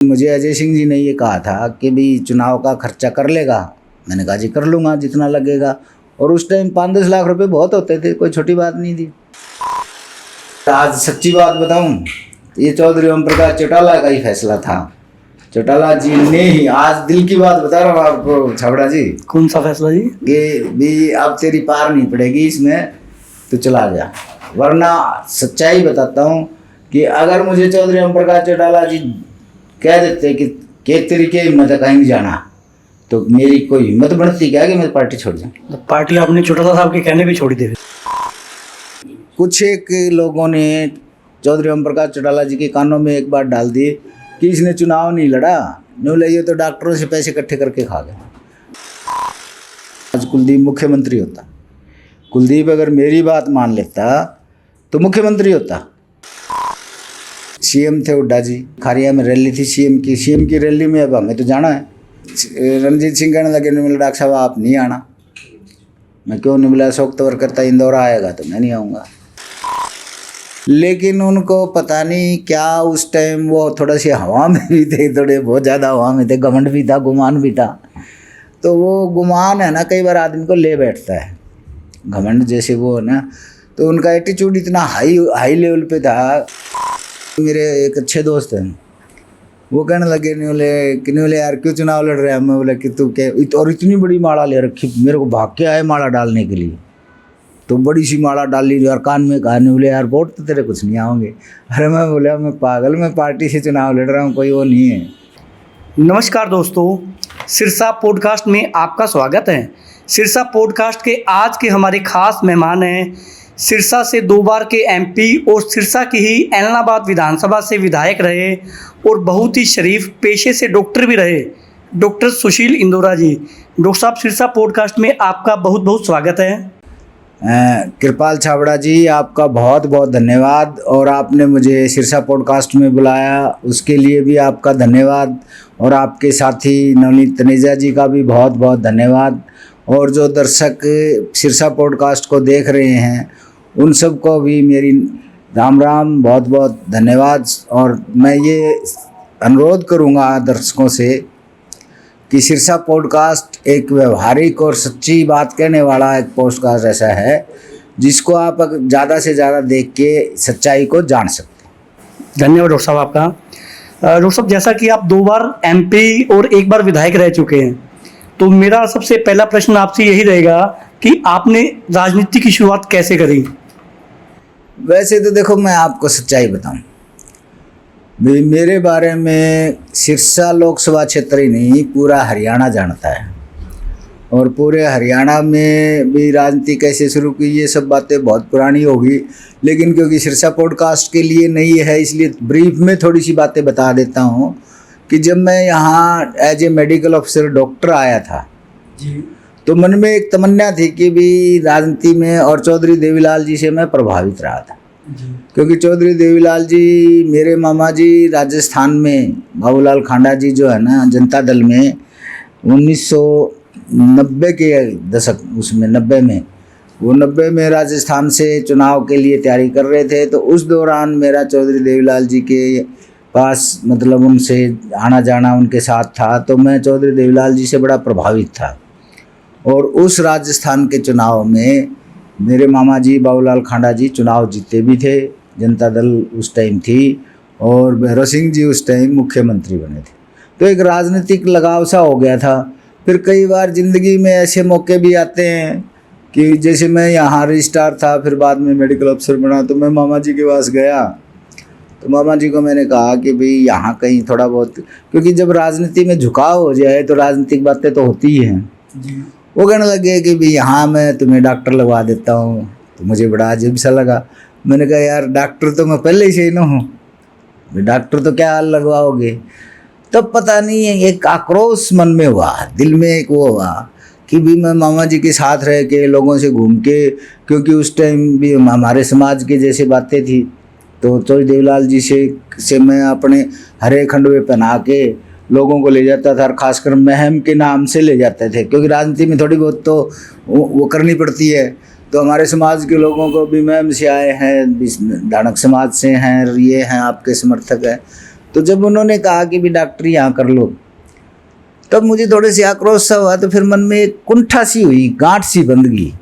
मुझे अजय सिंह जी ने ये कहा था कि भी चुनाव का खर्चा कर लेगा। मैंने कहा जी कर लूँगा जितना लगेगा। और उस टाइम 5-10 लाख रुपए बहुत होते थे, कोई छोटी बात नहीं थी। आज सच्ची बात बताऊं, ये चौधरी ओम प्रकाश चौटाला का ही फैसला था। चौटाला जी ने ही, आज दिल की बात बता रहा हूँ आपको छाबड़ा जी। कौन सा फैसला जी? कि भी अब तेरी पार नहीं पड़ेगी इसमें, तो चला जा। वरना सच्चाई बताता हूँ कि अगर मुझे चौधरी ओम प्रकाश चौटाला जी कह देते कि एक तरीके हिम्मत है कहीं नहीं जाना, तो मेरी कोई हिम्मत बनती क्या कि मैं पार्टी छोड़ जाऊँ। तो पार्टी आपने चौटाला साहब के कहने भी छोड़ी दे। कुछ एक लोगों ने चौधरी ओम प्रकाश चौटाला जी के कानों में एक बात डाल दी कि इसने चुनाव नहीं लड़ा, न्यू लगे तो डॉक्टरों से पैसे इकट्ठे करके खा गए। आज कुलदीप मुख्यमंत्री होता, कुलदीप अगर मेरी बात मान लेता तो मुख्यमंत्री होता। सीएम थे हुड्डा जी, खारिया में रैली थी सीएम की रैली में अब हमें तो जाना है। रणजीत सिंह कहने लगे नहीं मिला डॉक्टर साहब आप नहीं आना। मैं क्यों नहीं मिला, अशोक तंवर करता इंदौर आएगा तो मैं नहीं आऊँगा। लेकिन उनको पता नहीं क्या उस टाइम वो थोड़ा सी हवा में भी थे, थोड़े बहुत ज़्यादा हवा में थे, घमंड भी था, गुमान भी था। तो वो गुमान है ना, कई बार आदमी को ले बैठता है, घमंड जैसे वो है ना। तो उनका एटीट्यूड इतना हाई लेवल पे था। मेरे एक अच्छे दोस्त हैं, वो कहने लगे नहीं बोले यार क्यों चुनाव लड़ रहे हैं। मैं बोला कि तू क्या, और इतनी बड़ी माला ले रखी, मेरे को भाग के आए माला डालने के लिए। तो बड़ी सी माला डाल ली और कान में कहा, नहीं बोले यार वोट तो तेरे कुछ नहीं आओगे। अरे मैं बोला मैं पागल, मैं पार्टी से चुनाव लड़ रहा हूँ, कोई वो नहीं है। नमस्कार दोस्तों, सिरसा पॉडकास्ट में आपका स्वागत है। सिरसा पॉडकास्ट के आज के हमारे खास मेहमान हैं सिरसा से 2 बार के एमपी और सिरसा की ही ऐलनाबाद विधानसभा से विधायक रहे और बहुत ही शरीफ पेशे से डॉक्टर भी रहे, डॉक्टर सुशील इंदौरा जी। डॉक्टर साहब, सिरसा पॉडकास्ट में आपका बहुत बहुत स्वागत है। कृपाल छाबड़ा जी, आपका बहुत बहुत धन्यवाद। और आपने मुझे सिरसा पॉडकास्ट में बुलाया, उसके लिए भी आपका धन्यवाद। और आपके साथी नवनीत तनेजा जी का भी बहुत बहुत धन्यवाद। और जो दर्शक सिरसा पॉडकास्ट को देख रहे हैं उन सबको भी मेरी राम राम, बहुत बहुत धन्यवाद। और मैं ये अनुरोध करूँगा दर्शकों से कि सिरसा पॉडकास्ट एक व्यवहारिक और सच्ची बात कहने वाला एक पॉडकास्ट ऐसा है जिसको आप ज़्यादा से ज़्यादा देख के सच्चाई को जान सकते हैं। धन्यवाद डॉक्टर साहब आपका। डॉक्टर साहब, जैसा कि आप 2 बार एमपी और 1 बार विधायक रह चुके हैं, तो मेरा सबसे पहला प्रश्न आपसे यही रहेगा कि आपने राजनीति की शुरुआत कैसे करी? वैसे तो देखो, मैं आपको सच्चाई बताऊं, मेरे बारे में सिरसा लोकसभा क्षेत्र ही नहीं पूरा हरियाणा जानता है। और पूरे हरियाणा में भी राजनीति कैसे शुरू की ये सब बातें बहुत पुरानी होगी, लेकिन क्योंकि सिरसा पॉडकास्ट के लिए नहीं है इसलिए ब्रीफ में थोड़ी सी बातें बता देता हूँ कि जब मैं यहाँ as a medical officer doctor आया था जी, तो मन में एक तमन्ना थी कि भी राजनीति में, और चौधरी देवीलाल जी से मैं प्रभावित रहा था जी। क्योंकि चौधरी देवीलाल जी मेरे मामा जी राजस्थान में, बाबूलाल खांडा जी जो है ना जनता दल में 1990 के दशक, उसमें 90 में, वो 90 में राजस्थान से चुनाव के लिए तैयारी कर रहे थे। तो उस दौरान मेरा चौधरी देवीलाल जी के पास मतलब उनसे आना जाना उनके साथ था। तो मैं चौधरी देवीलाल जी से बड़ा प्रभावित था। और उस राजस्थान के चुनाव में मेरे मामा जी बाबूलाल खांडा जी चुनाव जीते भी थे, जनता दल उस टाइम थी, और भैरव सिंह जी उस टाइम मुख्यमंत्री बने थे। तो एक राजनीतिक लगाव सा हो गया था। फिर कई बार ज़िंदगी में ऐसे मौके भी आते हैं कि जैसे मैं यहाँ रजिस्ट्रार था, फिर बाद में मेडिकल अफसर बना, तो मैं मामा जी के पास गया। तो मामा जी को मैंने कहा कि भाई यहाँ कहीं थोड़ा बहुत, क्योंकि जब राजनीति में झुकाव हो जाए तो राजनीतिक बातें तो होती ही हैं जी। वो कहने लगे कि भाई यहाँ मैं तुम्हें डॉक्टर लगवा देता हूँ। तो मुझे बड़ा अजीब सा लगा। मैंने कहा यार डॉक्टर तो मैं पहले ही से न हूँ, डॉक्टर तो क्या लगवाओगे। तब पता नहीं एक आक्रोश मन में हुआ, दिल में एक वो हुआ कि भी मैं मामा जी के साथ रह के लोगों से घूम के, क्योंकि उस टाइम भी हमारे समाज की जैसे बातें थी, तो चौधरी देवीलाल जी से मैं अपने हरे खंडवे पहना के लोगों को ले जाता था, और खासकर महम के नाम से ले जाते थे, क्योंकि राजनीति में थोड़ी बहुत तो वो करनी पड़ती है। तो हमारे समाज के लोगों को भी महम से आए हैं, दानक समाज से हैं, ये हैं आपके समर्थक हैं, तो जब उन्होंने कहा कि भी डॉक्टरी यहाँ कर लो, तब मुझे थोड़े से आक्रोश सा हुआ। तो फिर मन में एक कुंठा सी हुई, गांठ सी बंध गई,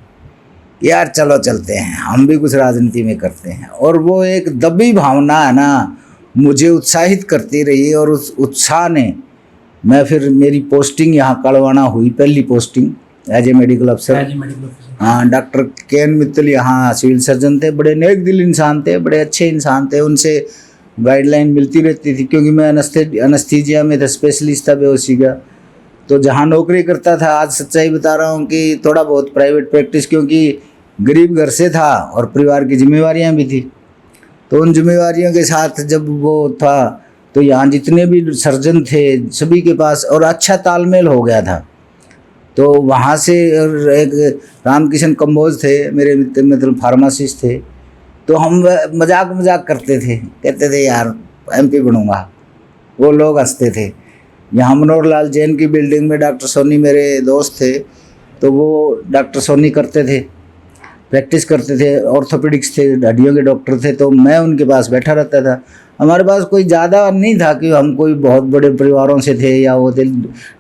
यार चलो चलते हैं, हम भी कुछ राजनीति में करते हैं। और वो एक दबी भावना है ना, मुझे उत्साहित करती रही। और उस उत्साह ने मैं फिर मेरी पोस्टिंग यहाँ कड़वाना हुई, पहली पोस्टिंग एज ए मेडिकल अफसर। हाँ, डॉक्टर के.एन. मित्तल यहाँ सिविल सर्जन थे, बड़े नेक दिल इंसान थे, बड़े अच्छे इंसान थे। उनसे गाइडलाइन मिलती रहती थी, क्योंकि मैं अनस्थीजिया में था, स्पेशलिस्ट था बेहोशी का। तो जहाँ नौकरी करता था, आज सच्चाई बता रहा हूँ कि थोड़ा बहुत प्राइवेट प्रैक्टिस, क्योंकि गरीब घर से था और परिवार की जिम्मेवारियाँ भी थी। तो उन जिम्मेवारियों के साथ जब वो था, तो यहाँ जितने भी सर्जन थे सभी के पास और अच्छा तालमेल हो गया था। तो वहाँ से एक रामकिशन कंबोज थे मेरे मित्र, मतलब फार्मासिस्ट थे। तो हम मजाक करते थे, कहते थे यार MP बनूंगा। वो लोग हंसते थे। यहाँ मनोहर लाल जैन की बिल्डिंग में डॉक्टर सोनी मेरे दोस्त थे, तो वो डॉक्टर सोनी करते थे, प्रैक्टिस करते थे, ऑर्थोपेडिक्स थे, हड्डियों के डॉक्टर थे। तो मैं उनके पास बैठा रहता था। हमारे पास कोई ज़्यादा नहीं था कि हम कोई बहुत बड़े परिवारों से थे, या वो थे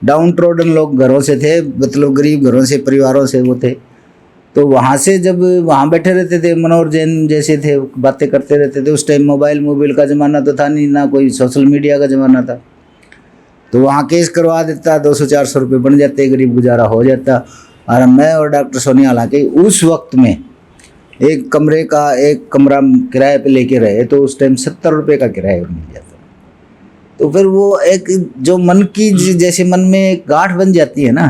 डाउन ट्रोडन लोग घरों से थे, मतलब गरीब घरों से, परिवारों से वो थे। तो वहाँ से जब वहाँ बैठे रहते थे, मनोहर जैन जैसे थे, बातें करते रहते थे। उस टाइम मोबाइल का ज़माना तो था नहीं, ना कोई सोशल मीडिया का ज़माना था। तो वहाँ केस करवा देता, 200-400 रुपये बन जाते, गरीब गुजारा हो जाता। और मैं और डॉक्टर सोनी हालांकि उस वक्त में एक कमरा किराए पे लेके रहे, तो उस टाइम 70 रुपये का किराया मिल जाता। तो फिर वो एक जो मन की जैसे मन में एक गांठ बन जाती है ना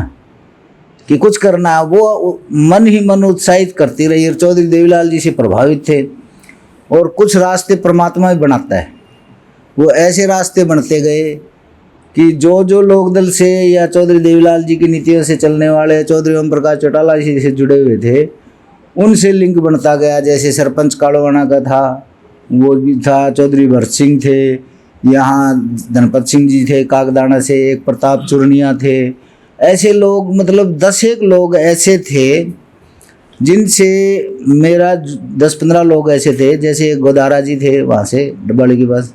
कि कुछ करना है, वो मन ही मन उत्साहित करती रही। और चौधरी देवीलाल जी से प्रभावित थे। और कुछ रास्ते परमात्मा ही बनाता है, वो ऐसे रास्ते बनते गए कि जो लोग दल से या चौधरी देवीलाल जी की नीतियों से चलने वाले, चौधरी ओम प्रकाश चौटाला जी से जुड़े हुए थे, उनसे लिंक बनता गया। जैसे सरपंच काड़वाना का था, वो भी था, चौधरी भरत सिंह थे, यहाँ धनपत सिंह जी थे कागदाना से, एक प्रताप चूर्णिया थे। ऐसे लोग, मतलब 10-1 लोग ऐसे थे जिनसे मेरा 10-15 लोग ऐसे थे। जैसे गोदारा जी थे वहाँ से डब्बाड़ी के पास।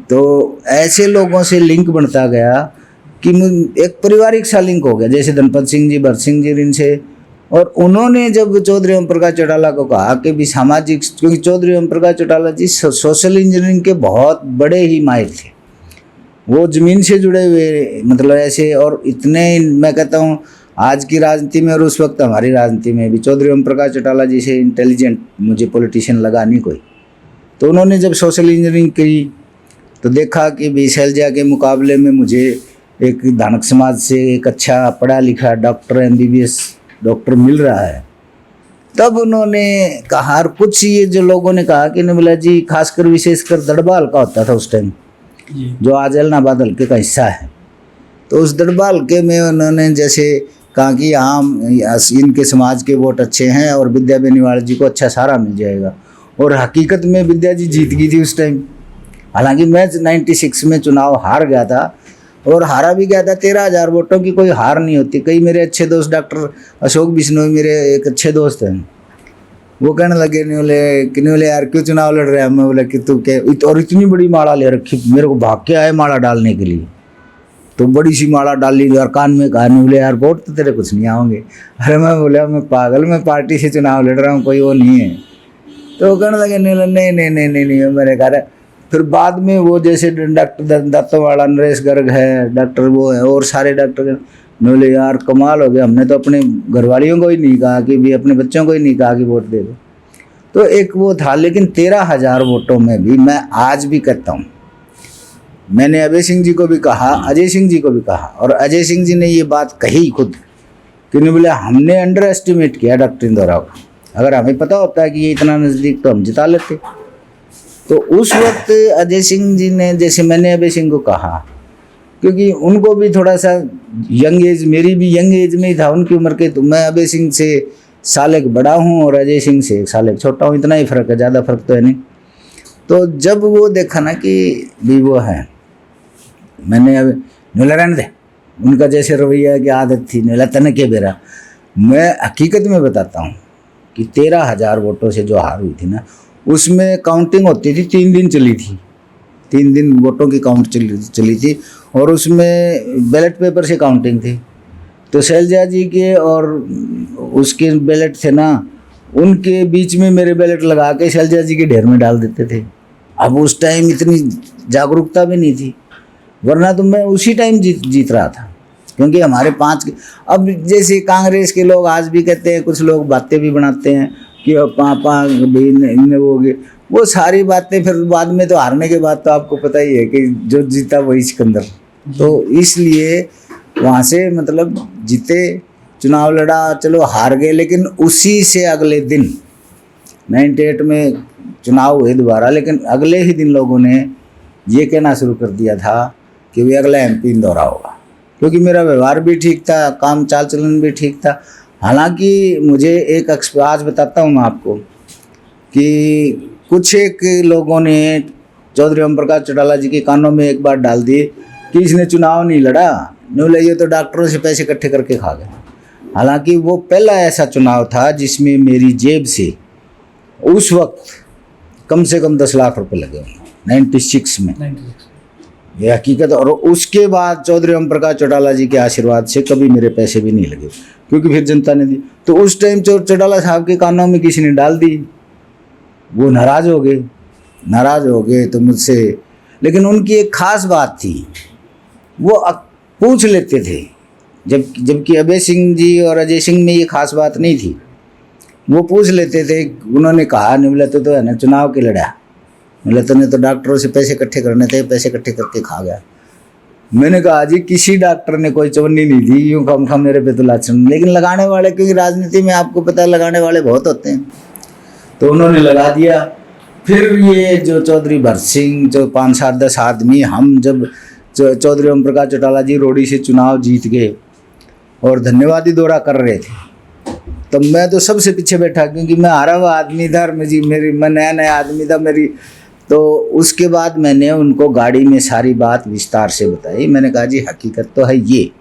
तो ऐसे लोगों से लिंक बनता गया कि एक पारिवारिक सा लिंक हो गया। जैसे धनपत सिंह जी, भरत सिंह जी, इनसे। और उन्होंने जब चौधरी ओम प्रकाश चौटाला को कहा कि भी सामाजिक, क्योंकि चौधरी ओम प्रकाश चौटाला जी सोशल इंजीनियरिंग के बहुत बड़े ही माहिर थे, वो ज़मीन से जुड़े हुए, मतलब ऐसे। और इतने, मैं कहता हूँ आज की राजनीति में और उस वक्त हमारी राजनीति में भी चौधरी ओम प्रकाश चौटाला जी से इंटेलिजेंट मुझे पॉलिटिशियन लगा नहीं कोई। तो उन्होंने जब सोशल इंजीनियरिंग की तो देखा कि भी शैलजा के मुकाबले में मुझे एक धानक समाज से एक अच्छा पढ़ा लिखा डॉक्टर, MBBS डॉक्टर मिल रहा है। तब उन्होंने कहा, और कुछ ये जो लोगों ने कहा कि निर्मला जी, खासकर विशेषकर दड़बा हल्का होता था उस टाइम, जो आज एलनाबाद हल्के का हिस्सा है। तो उस दड़बा हल्के में उन्होंने जैसे कहा कि यहाँ इनके समाज के वोट अच्छे हैं और विद्या बेनीवाल जी को अच्छा सहारा मिल जाएगा। और हकीकत में विद्या जी जीत गई थी उस टाइम। हालांकि मैं 96 में चुनाव हार गया था, और हारा भी गया था। 13,000 वोटों की कोई हार नहीं होती। कई मेरे अच्छे दोस्त, डॉक्टर अशोक बिश्नोई मेरे एक अच्छे दोस्त हैं, वो कहने लगे, नहीं बोले यार क्यों चुनाव लड़ रहे हैं। मैं बोला कि तू क्या, और इतनी बड़ी माला ले रखी, मेरे को भाग के आए माला डालने के लिए। तो बड़ी सी माला डाली और कान में कहा, नहीं बोले यार वोट तो तेरे कुछ नहीं आओगे। अरे मैं बोला मैं पागल, मैं पार्टी से चुनाव लड़ रहा हूँ, कोई वो नहीं है। तो वो कहने लगे नहीं। मैंने कहा, फिर बाद में वो जैसे डॉक्टर दत्तवाड़ा, नरेश गर्ग है, डॉक्टर वो है, और सारे डॉक्टर बोले यार कमाल हो गया, हमने तो अपने घरवालियों को ही नहीं कहा कि भी, अपने बच्चों को ही नहीं कहा कि वोट दे दो। तो एक वो था। लेकिन 13,000 वोटों में भी मैं आज भी कहता हूँ, मैंने अभय सिंह जी को भी कहा, अजय सिंह जी को भी कहा, और अजय सिंह जी ने ये बात कही खुद कि नहीं बोले हमने अंडर एस्टिमेट किया डॉक्टर इंदौरा को, अगर हमें पता होता है कि ये इतना नज़दीक तो हम जिता लेते। तो उस वक्त अजय सिंह जी ने, जैसे मैंने अभय सिंह को कहा, क्योंकि उनको भी थोड़ा सा यंग एज, मेरी भी यंग एज में ही था उनकी उम्र के, तो मैं अभय सिंह से साल एक बड़ा हूँ और अजय सिंह से 1 साल एक छोटा हूँ, इतना ही फ़र्क है, ज़्यादा फर्क तो है नहीं। तो जब वो देखा ना कि भी वो है, मैंने अब नीला रहने दे, उनका जैसे रवैया की आदत थी, नीला तन के बेरा। मैं हकीकत में बताता हूँ कि 13,000 वोटों से जो हार हुई थी ना, उसमें काउंटिंग होती थी, 3 दिन चली थी। 3 दिन वोटों की काउंट चली थी और उसमें बैलेट पेपर से काउंटिंग थी। तो शैलजा जी के और उसके बैलेट थे ना, उनके बीच में मेरे बैलेट लगा के शैलजा जी के ढेर में डाल देते थे। अब उस टाइम इतनी जागरूकता भी नहीं थी, वरना तो मैं उसी टाइम जीत रहा था, क्योंकि हमारे 5 अब जैसे कांग्रेस के लोग आज भी कहते हैं, कुछ लोग बातें भी बनाते हैं कि अब पापा भी इन्हें वो सारी बातें फिर बाद में तो हारने के बाद तो आपको पता ही है कि जो जीता वही सिकंदर। तो इसलिए वहाँ से मतलब जीते, चुनाव लड़ा, चलो हार गए, लेकिन उसी से अगले दिन 98 में चुनाव हुए दोबारा, लेकिन अगले ही दिन लोगों ने ये कहना शुरू कर दिया था कि वे अगला MP इंदौरा होगा, क्योंकि मेरा व्यवहार भी ठीक था, काम चाल चलन भी ठीक था। हालांकि मुझे एक आज बताता हूँ मैं आपको कि कुछ एक लोगों ने चौधरी ओम प्रकाश चौटाला जी के कानों में एक बात डाल दी कि इसने चुनाव नहीं लड़ा, ये तो डॉक्टरों से पैसे इकट्ठे करके खा गए। हालांकि वो पहला ऐसा चुनाव था जिसमें मेरी जेब से उस वक्त कम से कम 10 लाख रुपए लगे, 96 में, ये हकीकत। और उसके बाद चौधरी ओम प्रकाश चौटाला जी के आशीर्वाद से कभी मेरे पैसे भी नहीं लगे, क्योंकि फिर जनता ने दी। तो उस टाइम चौटाला साहब के कानों में किसी ने डाल दी, वो नाराज़ हो गए तो मुझसे। लेकिन उनकी एक ख़ास बात थी, वो पूछ लेते थे, जबकि अभय सिंह जी और अजय सिंह में ये ख़ास बात नहीं थी। वो पूछ लेते थे, उन्होंने कहा निवलते तो है ना चुनाव के लड़ा, निवलते ने तो डॉक्टरों से पैसे इकट्ठे करने थे, पैसे इकट्ठे करके खा गया। मैंने कहा जी किसी डॉक्टर ने कोई चवन्नी नहीं दी, यूँ कम खा मेरे पे तो लाछन, लेकिन लगाने वाले, क्योंकि राजनीति में आपको पता है लगाने वाले बहुत होते हैं, तो उन्होंने लगा दिया। फिर ये जो चौधरी भरत सिंह, जो 5-7-10 आदमी, हम जब चौधरी ओम प्रकाश चौटाला जी रोडी से चुनाव जीत गए और धन्यवादी दौरा कर रहे थे, तो मैं तो सबसे पीछे बैठा, क्योंकि मैं हारा हुआ आदमी था, मैं नया आदमी था मेरी। तो उसके बाद मैंने उनको गाड़ी में सारी बात विस्तार से बताई। मैंने कहा जी हकीकत तो है ये,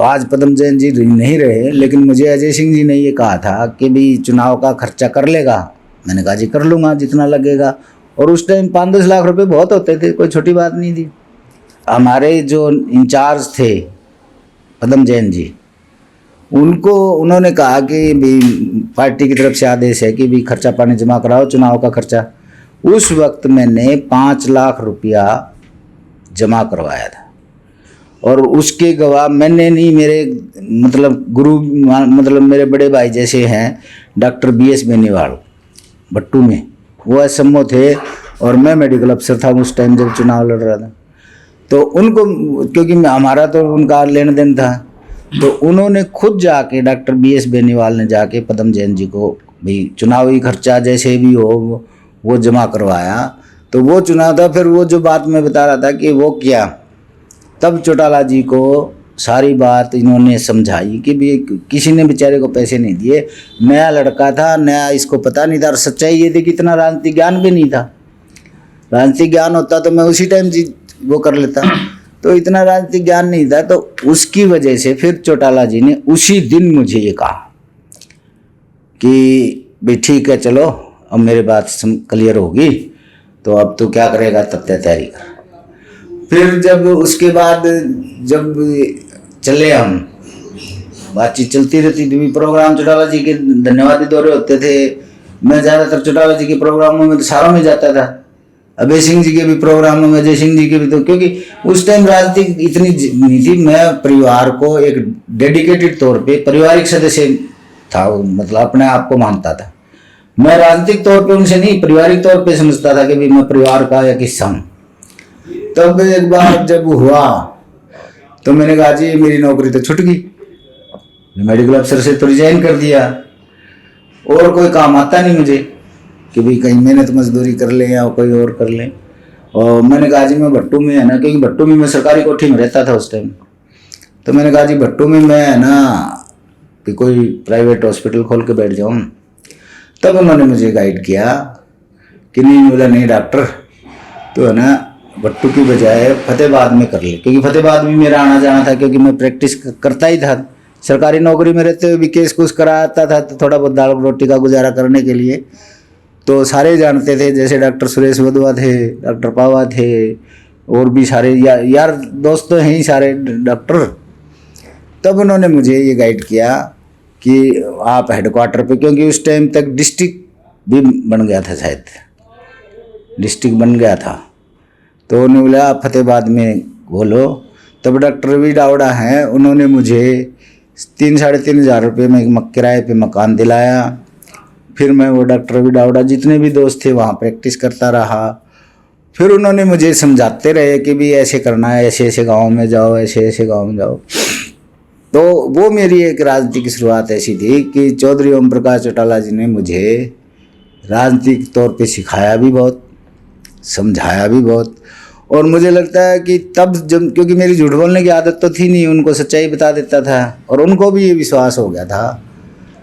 आज पदम जैन जी नहीं रहे, लेकिन मुझे अजय सिंह जी ने ये कहा था कि भी चुनाव का खर्चा कर लेगा। मैंने कहा जी कर लूँगा जितना लगेगा। और उस टाइम 5-10 लाख रुपए बहुत होते थे, कोई छोटी बात नहीं थी। हमारे जो इंचार्ज थे पदम जैन जी, उन्होंने कहा कि भी पार्टी की तरफ से आदेश है कि भी खर्चा पानी जमा कराओ चुनाव का खर्चा। उस वक्त मैंने 5 लाख रुपया जमा करवाया था, और उसके गवाह मैंने नहीं, मेरे मतलब गुरु, मतलब मेरे बड़े भाई जैसे हैं डॉक्टर BS बेनीवाल भट्टू में, वो SMO थे और मैं मेडिकल अफसर था उस टाइम जब चुनाव लड़ रहा था। तो उनको, क्योंकि हमारा तो उनका लेन देन था, तो उन्होंने खुद जाके डॉक्टर BS बेनीवाल ने जाके पदम जैन जी को भाई चुनावी खर्चा जैसे भी हो वो जमा करवाया। तो वो चुनाव था। फिर वो जो बात मैं बता रहा था कि वो किया, तब चौटाला जी को सारी बात इन्होंने समझाई कि भी किसी ने बेचारे को पैसे नहीं दिए, नया लड़का था, नया, इसको पता नहीं था। और सच्चाई ये थी कि इतना राजनीतिक ज्ञान भी नहीं था। राजनीतिक ज्ञान होता तो मैं उसी टाइम वो कर लेता, तो इतना राजनीतिक ज्ञान नहीं था। तो उसकी वजह से फिर चौटाला जी ने उसी दिन मुझे ये कहा कि भाई ठीक है चलो अब मेरी बात क्लियर होगी, तो अब तो क्या करेगा, तब तैयारी कर। फिर जब उसके बाद जब चले हम, बातचीत चलती रहती थी, प्रोग्राम चौटाला जी के धन्यवादी दौरे होते थे। मैं ज़्यादातर चौटाला जी के प्रोग्रामों में तो सारों में जाता था, अभय सिंह जी के भी प्रोग्रामों में, अजय सिंह जी के भी, तो क्योंकि उस टाइम राजनीति इतनी नहीं थी। मैं परिवार को एक डेडिकेटेड तौर पे पारिवारिक सदस्य था, मतलब अपने आप को मानता था। मैं राजनीतिक तौर पे उनसे नहीं, पारिवारिक तौर पे समझता था कि भी मैं परिवार का एक हिस्सा हूँ। तब एक बार जब हुआ तो मैंने कहा जी मेरी नौकरी तो छूट गई, मेडिकल अफसर से तो रिजाइन कर दिया, और कोई काम आता नहीं मुझे कि भाई कहीं मेहनत मजदूरी कर लें या कोई और कर लें। और मैंने कहा जी मैं भट्टू में है ना, क्योंकि भट्टू में मैं सरकारी कोठी में रहता था उस टाइम, तो मैंने कहा जी भट्टू में मैं है ना कि कोई प्राइवेट हॉस्पिटल खोल के बैठ जाऊँ। तब उन्होंने मुझे गाइड किया कि नहीं, बोला नहीं डॉक्टर तो है ना भट्टू की बजाय फतेहाबाद में कर ले, क्योंकि फतेहाबाद में मेरा आना जाना था, क्योंकि मैं प्रैक्टिस करता ही था। सरकारी नौकरी में रहते हुए भी केस कुछ कराता था, तो थोड़ा बहुत दाल रोटी का गुजारा करने के लिए तो सारे जानते थे, जैसे डॉक्टर सुरेश वधवा थे, डॉक्टर पावा थे, और भी सारे यार दोस्त तो हैं ही सारे डॉक्टर। तब उन्होंने मुझे ये गाइड किया कि आप हेडक्वार्टर पे, क्योंकि उस टाइम तक डिस्ट्रिक्ट भी बन गया था, शायद डिस्ट्रिक्ट बन गया था, तो उन्होंने बोला आप फतेहाबाद में बोलो। तब डॉक्टर रवि डावड़ा हैं, उन्होंने मुझे 3-3.5 हज़ार रुपये में किराए पे मकान दिलाया। फिर मैं वो डॉक्टर रवि डावड़ा जितने भी दोस्त थे वहाँ प्रैक्टिस करता रहा। फिर उन्होंने मुझे समझाते रहे कि भी ऐसे करना है, ऐसे ऐसे गाँव में जाओ, ऐसे ऐसे गाँव में जाओ। तो वो मेरी एक राजनीति की शुरुआत ऐसी थी कि चौधरी ओम प्रकाश चौटाला जी ने मुझे राजनीतिक तौर पे सिखाया भी बहुत, समझाया भी बहुत। और मुझे लगता है कि तब जब, क्योंकि मेरी झूठ बोलने की आदत तो थी नहीं, उनको सच्चाई बता देता था और उनको भी ये विश्वास हो गया था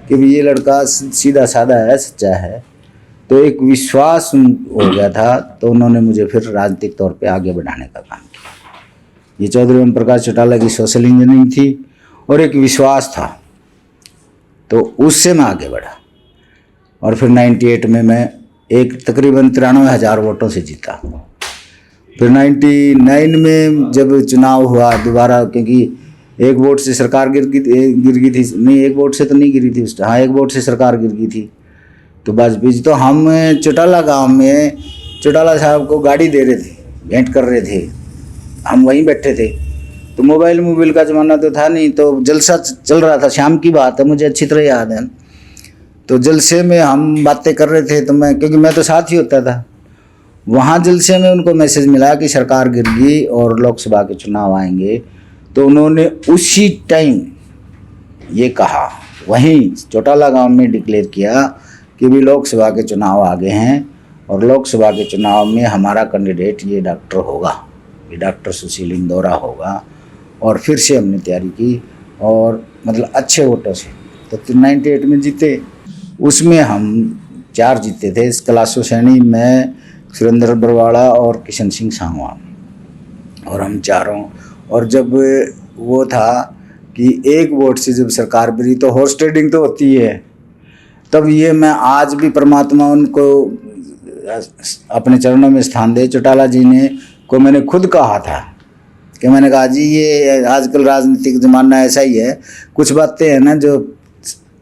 कि भी ये लड़का सीधा साधा है, सच्चा है। तो एक विश्वास हो गया था, तो उन्होंने मुझे फिर राजनीतिक तौर पे आगे बढ़ाने का काम किया। ये चौधरी ओम प्रकाश चौटाला की सोशल इंजीनियरिंग थी और एक विश्वास था, तो उससे मैं आगे बढ़ा। और फिर 98 में मैं एक तकरीबन 93,000 वोटों से जीता। फिर 99 में जब चुनाव हुआ दोबारा, क्योंकि एक वोट से सरकार गिर गई थी, नहीं एक वोट से तो नहीं गिरी थी उस, हाँ एक वोट से सरकार गिर गई थी, तो वाजपेयी। तो हम चौटाला गांव में चौटाला साहब को गाड़ी दे रहे थे, भेंट कर रहे थे, हम वहीं बैठे थे। तो मोबाइल का ज़माना तो था नहीं, तो जलसा चल रहा था, शाम की बात है, मुझे अच्छी तरह याद है। तो जलसे में हम बातें कर रहे थे, तो मैं, क्योंकि मैं तो साथ ही होता था वहाँ जलसे में, उनको मैसेज मिला कि सरकार गिर गई और लोकसभा के चुनाव आएंगे। तो उन्होंने उसी टाइम ये कहा, वहीं चौटाला गांव में डिक्लेयर किया कि भी लोकसभा के चुनाव आ गए हैं और लोकसभा के चुनाव में हमारा कैंडिडेट ये डॉक्टर होगा, ये डॉक्टर सुशील इंदौरा होगा। और फिर से हमने तैयारी की और मतलब अच्छे वोटों से, तो 98 में जीते। उसमें हम 4 जीते थे, कैलाशो सैनी, मैं, सुरेंद्र बरवाड़ा और किशन सिंह सांगवान, और हम चारों। और जब वो था कि एक वोट से जब सरकार गिरी तो हॉर्स ट्रेडिंग तो होती है, तब ये मैं आज भी परमात्मा उनको अपने चरणों में स्थान दे, चौटाला जी ने को मैंने खुद कहा था कि मैंने कहा जी ये आजकल राजनीतिक ज़माना ऐसा ही है, कुछ बातें हैं ना जो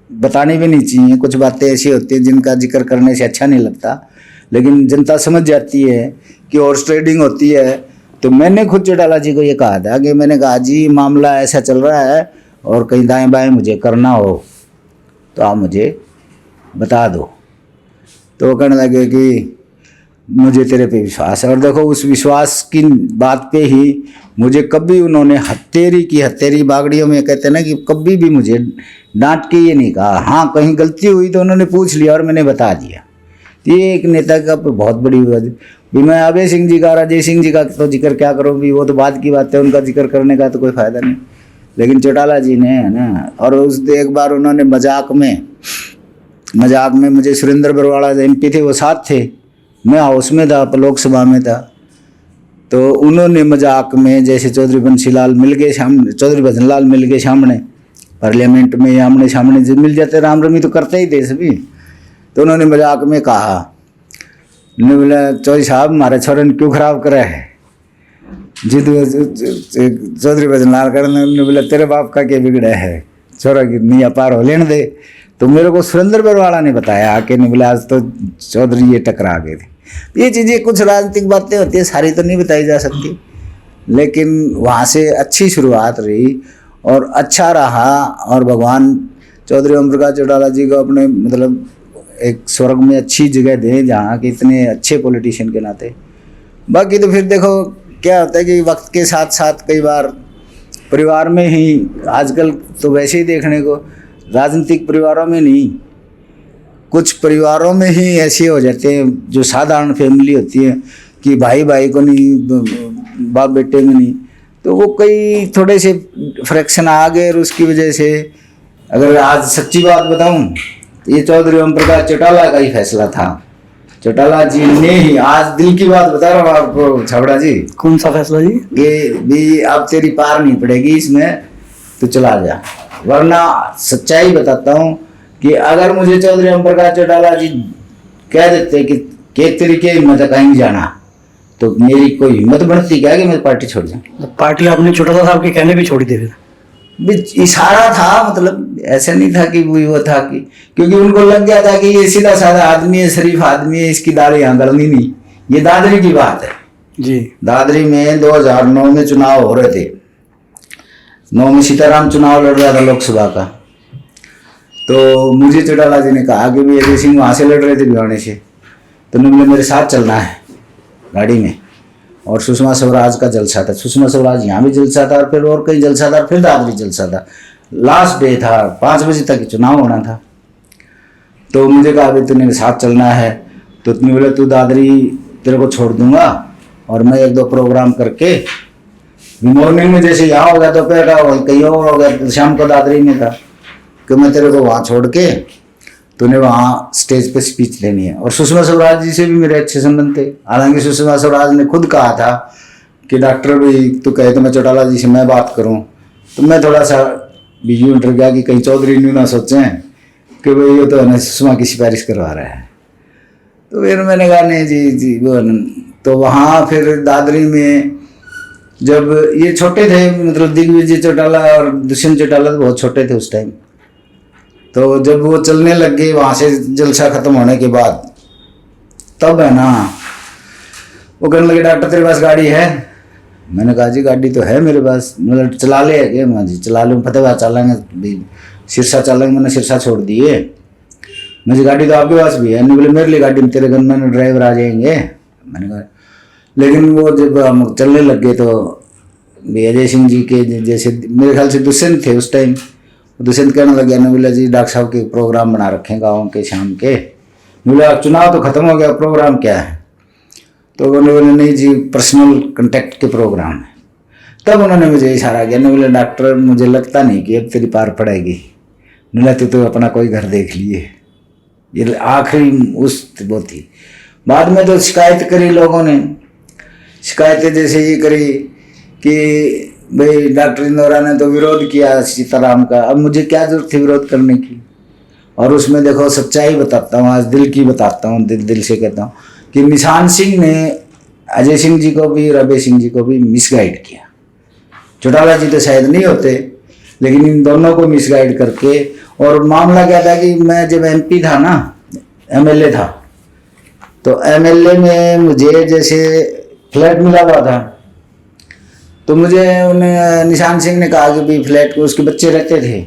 बतानी भी नहीं चाहिए, कुछ बातें ऐसी होती हैं जिनका जिक्र करने से अच्छा नहीं लगता, लेकिन जनता समझ जाती है कि हॉर्स ट्रेडिंग होती है। तो मैंने खुद चौटाला जी को ये कहा था कि मैंने कहा जी मामला ऐसा चल रहा है और कहीं दाएं बाएं मुझे करना हो तो आप मुझे बता दो। तो वो कहने लगे कि मुझे तेरे पे विश्वास है। और देखो उस विश्वास की बात पे ही मुझे कभी उन्होंने हत्तेरी बागड़ियों में कहते हैं ना कि कभी भी मुझे डांट के ये नहीं कहा। हाँ कहीं गलती हुई तो उन्होंने पूछ लिया और मैंने बता दिया। ये एक नेता का बहुत बड़ी बात भी। मैं अभय सिंह जी का, राजेश सिंह जी का तो जिक्र क्या करूँ भी, वो तो बाद की बात है, उनका जिक्र करने का तो कोई फ़ायदा नहीं। लेकिन चौटाला जी ने है ना, और उस एक बार उन्होंने मजाक में मुझे, सुरेंद्र बरवाड़ा MP थे, वो साथ थे, मैं हाउस में था, लोकसभा में था, तो उन्होंने मजाक में जैसे चौधरी बंसीलाल मिल गए सामने, चौधरी भजनलाल मिल गए सामने पार्लियामेंट में, आमने सामने जब मिल जाते राम रमी तो करते ही थे सभी। तो उन्होंने मजाक में कहा, उन्होंने बोला चौधरी साहब हमारे छोरन क्यों खराब करे है जी। चौधरी भजनलाल करने उन्होंने बोला तेरे बाप का क्या बिगड़ा है, छोरा की नहीं पार हो लेने दे। तो मेरे को सुरेंद्र बरवाड़ा ने बताया आके, नहीं बोला आज तो चौधरी ये टकरा गए थे। ये चीज़ें कुछ राजनीतिक बातें होती है, सारी तो नहीं बताई जा सकती, लेकिन वहाँ से अच्छी शुरुआत रही और अच्छा रहा। और भगवान चौधरी ओम प्रकाश चौटाला जी को अपने मतलब एक स्वर्ग में अच्छी जगह दें जहाँ कि इतने अच्छे पॉलिटिशियन के नाते। बाकी तो फिर देखो क्या होता है कि वक्त के साथ साथ कई बार परिवार में ही, आजकल तो वैसे ही देखने को राजनीतिक परिवारों में नहीं, कुछ परिवारों में ही ऐसे हो जाते हैं जो साधारण फैमिली होती है कि भाई भाई को नहीं, बाप बेटे में नहीं, तो वो कई थोड़े से फ्रैक्शन आ गए। और उसकी वजह से अगर आज सच्ची बात बताऊं, ये चौधरी ओम प्रकाश चौटाला का ही फैसला था। चौटाला जी ने ही, आज दिल की बात बता रहा हूँ आपको छाबड़ा जी। कौन सा फैसला जी? ये भी अब तेरी पार नहीं पड़ेगी इसमें, तो चला जा। वरना सच्चाई बताता हूँ कि अगर मुझे चौधरी ओम प्रकाश चौटाला जी कह देते कि तरीके हिम्मत है कहीं जाना, तो मेरी कोई हिम्मत बनती क्या कि मैं पार्टी छोड़ जाऊँ। पार्टी आपने चौटाला साहब के कहने पे छोड़ी थी फिर? इशारा था, मतलब ऐसा नहीं था कि वो था कि, क्योंकि उनको लग गया था कि ये सीधा साधा आदमी है, शरीफ आदमी है, इसकी दाढ़ी यहाँ गलनी नहीं। ये दादरी की बात है जी। दादरी में 2009 में चुनाव हो रहे थे। 9 में सीताराम चुनाव लड़ रहा था लोकसभा का। तो मुझे चौटाला जी ने कहा कि भी अजय सिंह वहाँ से लड़ रहे थे भिवानी से, तो उन्होंने मेरे साथ चलना है गाड़ी में। और सुषमा स्वराज का जलसा था, सुषमा स्वराज यहाँ भी जलसा था और फिर और कहीं जलसा था, फिर दादरी जलसा था। लास्ट डे था, 5 बजे तक चुनाव होना था। तो मुझे कहा अभी तूने साथ चलना है, तो तुमने बोला तू दादरी तेरे को छोड़ दूंगा और मैं 1-2 प्रोग्राम करके मॉर्निंग में जैसे यहाँ हो गया, दोपहर का कहीं और हो गया, शाम को दादरी में था कि मैं तेरे को वहाँ छोड़ के तूने वहाँ स्टेज पे स्पीच लेनी है। और सुषमा स्वराज जी से भी मेरे अच्छे संबंध थे। हालांकि सुषमा स्वराज ने खुद कहा था कि डॉक्टर भी तू कहे तो मैं चौटाला जी से मैं बात करूं, तो मैं थोड़ा सा बीजू इंटर गया कि कहीं चौधरी न्यू ना सोचें कि भाई ये तो है सुषमा की सिफारिश करवा रहा है। तो फिर मैंने कहा नहीं जी वो। तो वहाँ फिर दादरी में जब ये छोटे थे, मतलब दिग्विजय चौटाला और दुष्यंत चौटाला तो बहुत छोटे थे उस टाइम। तो जब वो चलने लग गए वहाँ से जलसा खत्म होने के बाद, तब है ना वो कहने लगे डॉक्टर तेरे पास गाड़ी है? मैंने कहा जी गाड़ी तो है मेरे पास, मतलब चला ले क्या? मैं जी चला लूँ, फतेहाबाद चलेंगे, सिरसा चलेंगे। मैंने सिरसा छोड़ दिए। मुझे गाड़ी तो आपके पास भी है। नहीं बोले मेरे लिए गाड़ी में तेरे घर में ड्राइवर आ जाएंगे। मैंने कहा लेकिन वो जब हम चलने लग गए तो अजय सिंह जी के जैसे मेरे ख्याल से दुष्यंत थे उस टाइम, दुष्यंत कहने लग गया। ने बोला जी डॉक्टर साहब के प्रोग्राम बना रखे हैं गाँव के शाम के। बोला चुनाव तो खत्म हो गया, प्रोग्राम क्या है? तो उन्होंने बोले नहीं जी पर्सनल कांटेक्ट के प्रोग्राम है। तब उन्होंने मुझे इशारा किया। ने बोले डॉक्टर मुझे लगता नहीं कि अब तेरी पार पड़ेगी, बोला तू अपना कोई घर देख लिए। ये आखिरी उस वो थी। बाद में तो शिकायत करी लोगों ने, शिकायतें जैसे ये करी कि भाई डॉक्टर इंदौरा ने तो विरोध किया सीताराम का, अब मुझे क्या जरूरत थी विरोध करने की। और उसमें देखो सच्चाई बताता हूँ, आज दिल की बताता हूँ, दिल से कहता हूँ कि निशान सिंह ने अजय सिंह जी को भी और अभय सिंह जी को भी मिसगाइड किया। चौटाला जी तो शायद नहीं होते, लेकिन इन दोनों को मिसगाइड करके। और मामला क्या था कि मैं जब MP था ना, MLA था, तो MLA में मुझे जैसे फ्लैट मिला हुआ था, तो मुझे उन्हें निशान सिंह ने कहा कि भाई फ्लैट को उसके बच्चे रहते थे,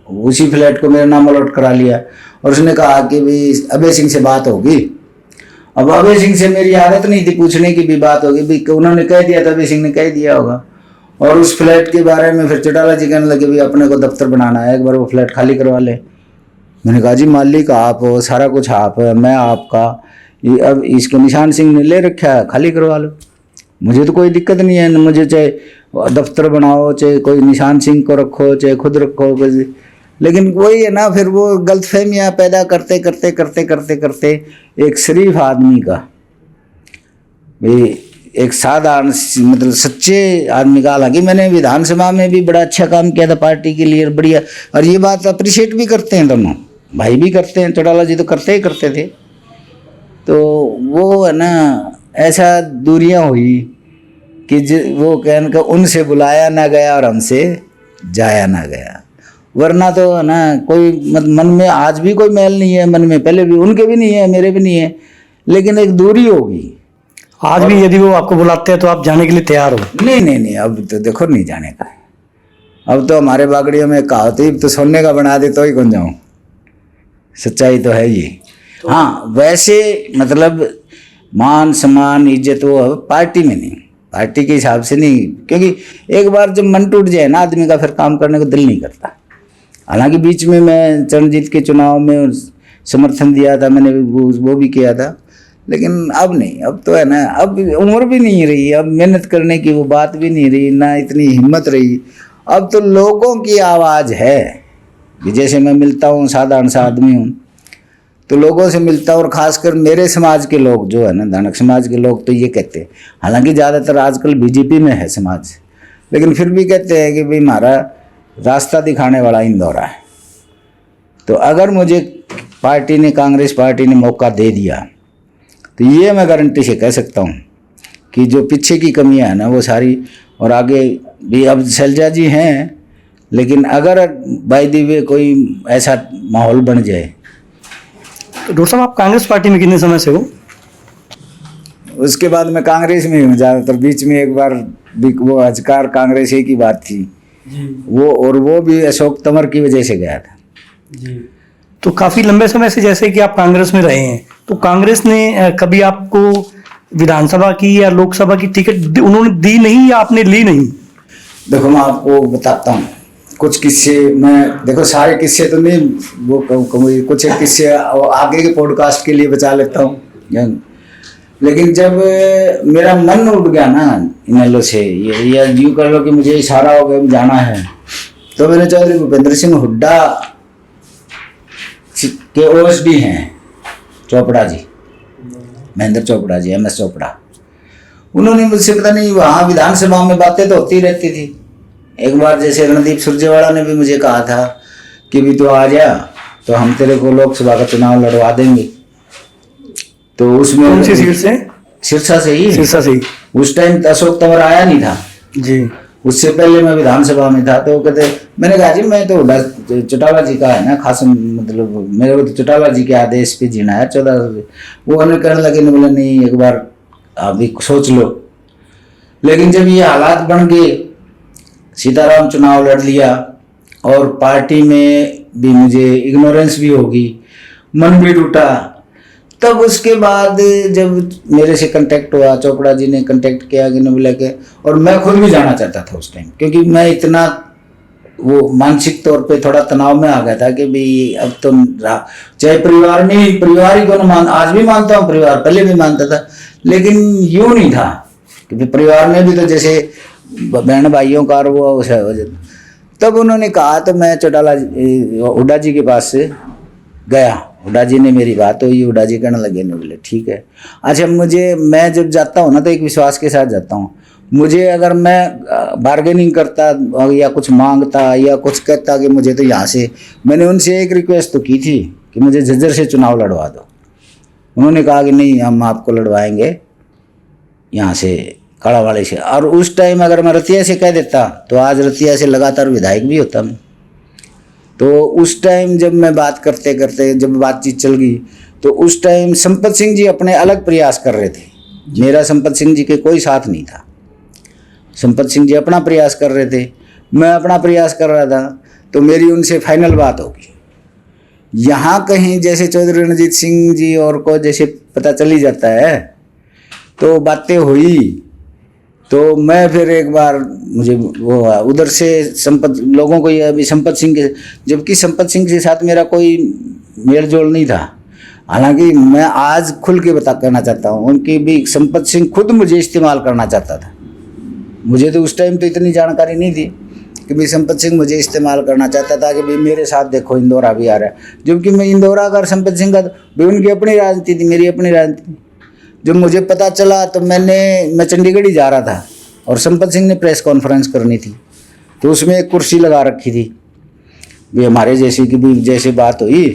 उसी फ्लैट को मेरा नाम अलॉट करा लिया। और उसने कहा कि भाई अभय सिंह से बात होगी। अब अभय सिंह से मेरी आदत नहीं थी पूछने की भी बात होगी, भाई उन्होंने कह दिया था, अभय सिंह ने कह दिया होगा। और उस फ्लैट के बारे में फिर चौटाला जी कहने लगे भाई अपने को दफ्तर बनाना है, एक बार वो फ्लैट खाली करवा ले। मैंने कहा जी मालिक आप हो, सारा कुछ आप है, मैं आपका, ये अब इसके निशान सिंह ने ले रखा है, खाली करवा लो, मुझे तो कोई दिक्कत नहीं है। मुझे चाहे दफ्तर बनाओ, चाहे कोई निशान सिंह को रखो, चाहे खुद रखो, लेकिन वही है ना, फिर वो गलतफहमियाँ पैदा करते करते करते करते करते एक शरीफ आदमी का, एक साधारण मतलब सच्चे आदमी का, हालांकि मैंने विधानसभा में भी बड़ा अच्छा काम किया था पार्टी के लिए, बढ़िया। और ये बात अप्रिशिएट भी करते हैं दोनों भाई, भी करते हैं, चौटाला जी तो करते ही करते थे। तो वो है ना ऐसा दूरियां हुई कि वो कहने का उनसे बुलाया ना गया और हमसे जाया ना गया। वरना तो है ना कोई मन में आज भी कोई मैल नहीं है, मन में पहले भी, उनके भी नहीं है, मेरे भी नहीं है, लेकिन एक दूरी होगी। आज भी यदि वो आपको बुलाते हैं तो आप जाने के लिए तैयार हो? नहीं, अब तो देखो नहीं जाने का है। अब तो हमारे बागड़ियों में कहावत है, तो सोने का बना दे तो ही कौन जाऊँ, सच्चाई तो है ये। हाँ वैसे मतलब मान सम्मान इज्जत वो पार्टी में नहीं, पार्टी के हिसाब से नहीं, क्योंकि एक बार जब मन टूट जाए ना आदमी का, फिर काम करने को दिल नहीं करता। हालांकि बीच में मैं चरणजीत के चुनाव में समर्थन दिया था, मैंने वो भी किया था, लेकिन अब नहीं, अब तो है ना, अब उम्र भी नहीं रही, अब मेहनत करने की वो बात भी नहीं रही, ना इतनी हिम्मत रही। अब तो लोगों की आवाज़ है कि जैसे मैं मिलता हूँ, साधारण सा आदमी हूँ, तो लोगों से मिलता हूँ, और ख़ासकर मेरे समाज के लोग जो है ना, धानक समाज के लोग तो ये कहते हैं, हालांकि ज़्यादातर आजकल बीजेपी में है समाज, लेकिन फिर भी कहते हैं कि भाई हमारा रास्ता दिखाने वाला इंदौरा है। तो अगर मुझे पार्टी ने, कांग्रेस पार्टी ने मौका दे दिया, तो ये मैं गारंटी से कह सकता हूँ कि जो पीछे की कमियां हैं ना वो सारी, और आगे भी अब शैलजा जी हैं, लेकिन अगर बाय द वे कोई ऐसा माहौल बन जाए। तो डॉक्टर साहब, आप कांग्रेस पार्टी में कितने समय से हो? उसके बाद मैं कांग्रेस में हूँ ज़्यादातर। बीच में एक बार भी वो अजकार कांग्रेस ही की बात थी वो, और वो भी अशोक तंवर की वजह से गया था। तो काफ़ी लंबे समय से जैसे कि आप कांग्रेस में रहे हैं, तो कांग्रेस ने कभी आपको विधानसभा की या लोकसभा की टिकट उन्होंने दी नहीं या आपने ली नहीं? देखो मैं आपको बताता हूँ कुछ किस्से। मैं देखो सारे किस्से तो नहीं, वो कुछ एक किस्से आगे के पॉडकास्ट के लिए बचा लेता हूँ। लेकिन जब मेरा मन उठ गया ना इन लोगों से, ये यूँ कर लो कि मुझे इशारा हो गया जाना है, तो मैंने चौधरी भूपेंद्र सिंह हुड्डा के ओएसडी हैं चोपड़ा जी, महेंद्र चोपड़ा जी, MS चोपड़ा, उन्होंने मुझसे पता नहीं वहाँ विधानसभा में बातें तो होती रहती थी। एक बार जैसे रणदीप सुरजेवाला ने भी मुझे कहा था कि भी तो आ जा, तो हम तेरे को लोकसभा का चुनाव लड़वा देंगे। तो उसमें कौन सी सीट से? सिरसा से ही। सिरसा से ही। उस टाइम अशोक तंवर आया नहीं था जी, उससे पहले मैं विधानसभा में था। तो कहते, मैंने कहा जी मैं तो चौटाला जी का है ना खास, मतलब मेरे को तो चौटाला जी के आदेश पे जीना है 14। वो हमें कहने लगे, बोले नहीं एक बार अभी सोच लो। लेकिन जब ये हालात बन गए, सीताराम चुनाव लड़ लिया और पार्टी में भी मुझे इग्नोरेंस भी होगी, मन भी टूटा। तब उसके बाद जब मेरे से कांटेक्ट हुआ, चोपड़ा जी ने कांटेक्ट किया कि बोला के, और मैं खुद भी जाना चाहता था उस टाइम, क्योंकि मैं इतना वो मानसिक तौर पे थोड़ा तनाव में आ गया था कि भाई अब तो चाहे परिवार नहीं, परिवार ही को ना आज भी मानता हूँ, परिवार पहले भी मानता था, लेकिन यूँ नहीं था क्योंकि परिवार में भी तो जैसे बहन भाइयों का वो। तब उन्होंने कहा, तो मैं चौटाला हुड्डा जी के पास से गया। हुड्डा जी ने मेरी बात हुई, हुड्डा जी कहने लगे, नहीं बोले ठीक है। अच्छा, मैं जब जाता हूँ ना तो एक विश्वास के साथ जाता हूँ। मुझे अगर मैं बार्गेनिंग करता या कुछ मांगता या कुछ कहता कि मुझे तो यहाँ से, मैंने उनसे एक रिक्वेस्ट तो की थी कि मुझे झज्जर से चुनाव लड़वा दो। उन्होंने कहा कि नहीं, हम आपको लड़वाएंगे यहाँ से काड़ावाड़ी से। और उस टाइम अगर मैं रतिया से कह देता तो आज रतिया से लगातार विधायक भी होता मैं। तो उस टाइम जब मैं बात करते करते जब बातचीत चल गई, तो उस टाइम संपत सिंह जी अपने अलग प्रयास कर रहे थे, मेरा संपत सिंह जी के कोई साथ नहीं था। संपत सिंह जी अपना प्रयास कर रहे थे, मैं अपना प्रयास कर रहा था। तो मेरी उनसे फाइनल बात होगी। यहाँ कहीं जैसे चौधरी रणजीत सिंह जी और को जैसे पता चल ही जाता है, तो बातें हुई। तो मैं फिर एक बार मुझे वो उधर से संपत लोगों को, ये अभी संपत सिंह के, जबकि संपत सिंह के साथ मेरा कोई मेल जोल नहीं था। हालांकि मैं आज खुल के कहना चाहता हूँ, उनकी भी संपत सिंह खुद मुझे इस्तेमाल करना चाहता था। मुझे तो उस टाइम तो इतनी जानकारी नहीं थी कि भाई संपत सिंह मुझे इस्तेमाल करना चाहता था कि भाई मेरे साथ देखो इंदौरा भी आ रहा है। जबकि मैं इंदौरा का और संपत सिंह का भी उनकी अपनी राजनीति थी, मेरी अपनी राजनीति थी। जब मुझे पता चला तो मैं चंडीगढ़ ही जा रहा था और संपत सिंह ने प्रेस कॉन्फ्रेंस करनी थी, तो उसमें एक कुर्सी लगा रखी थी भी हमारे जैसी की भी जैसे बात हुई।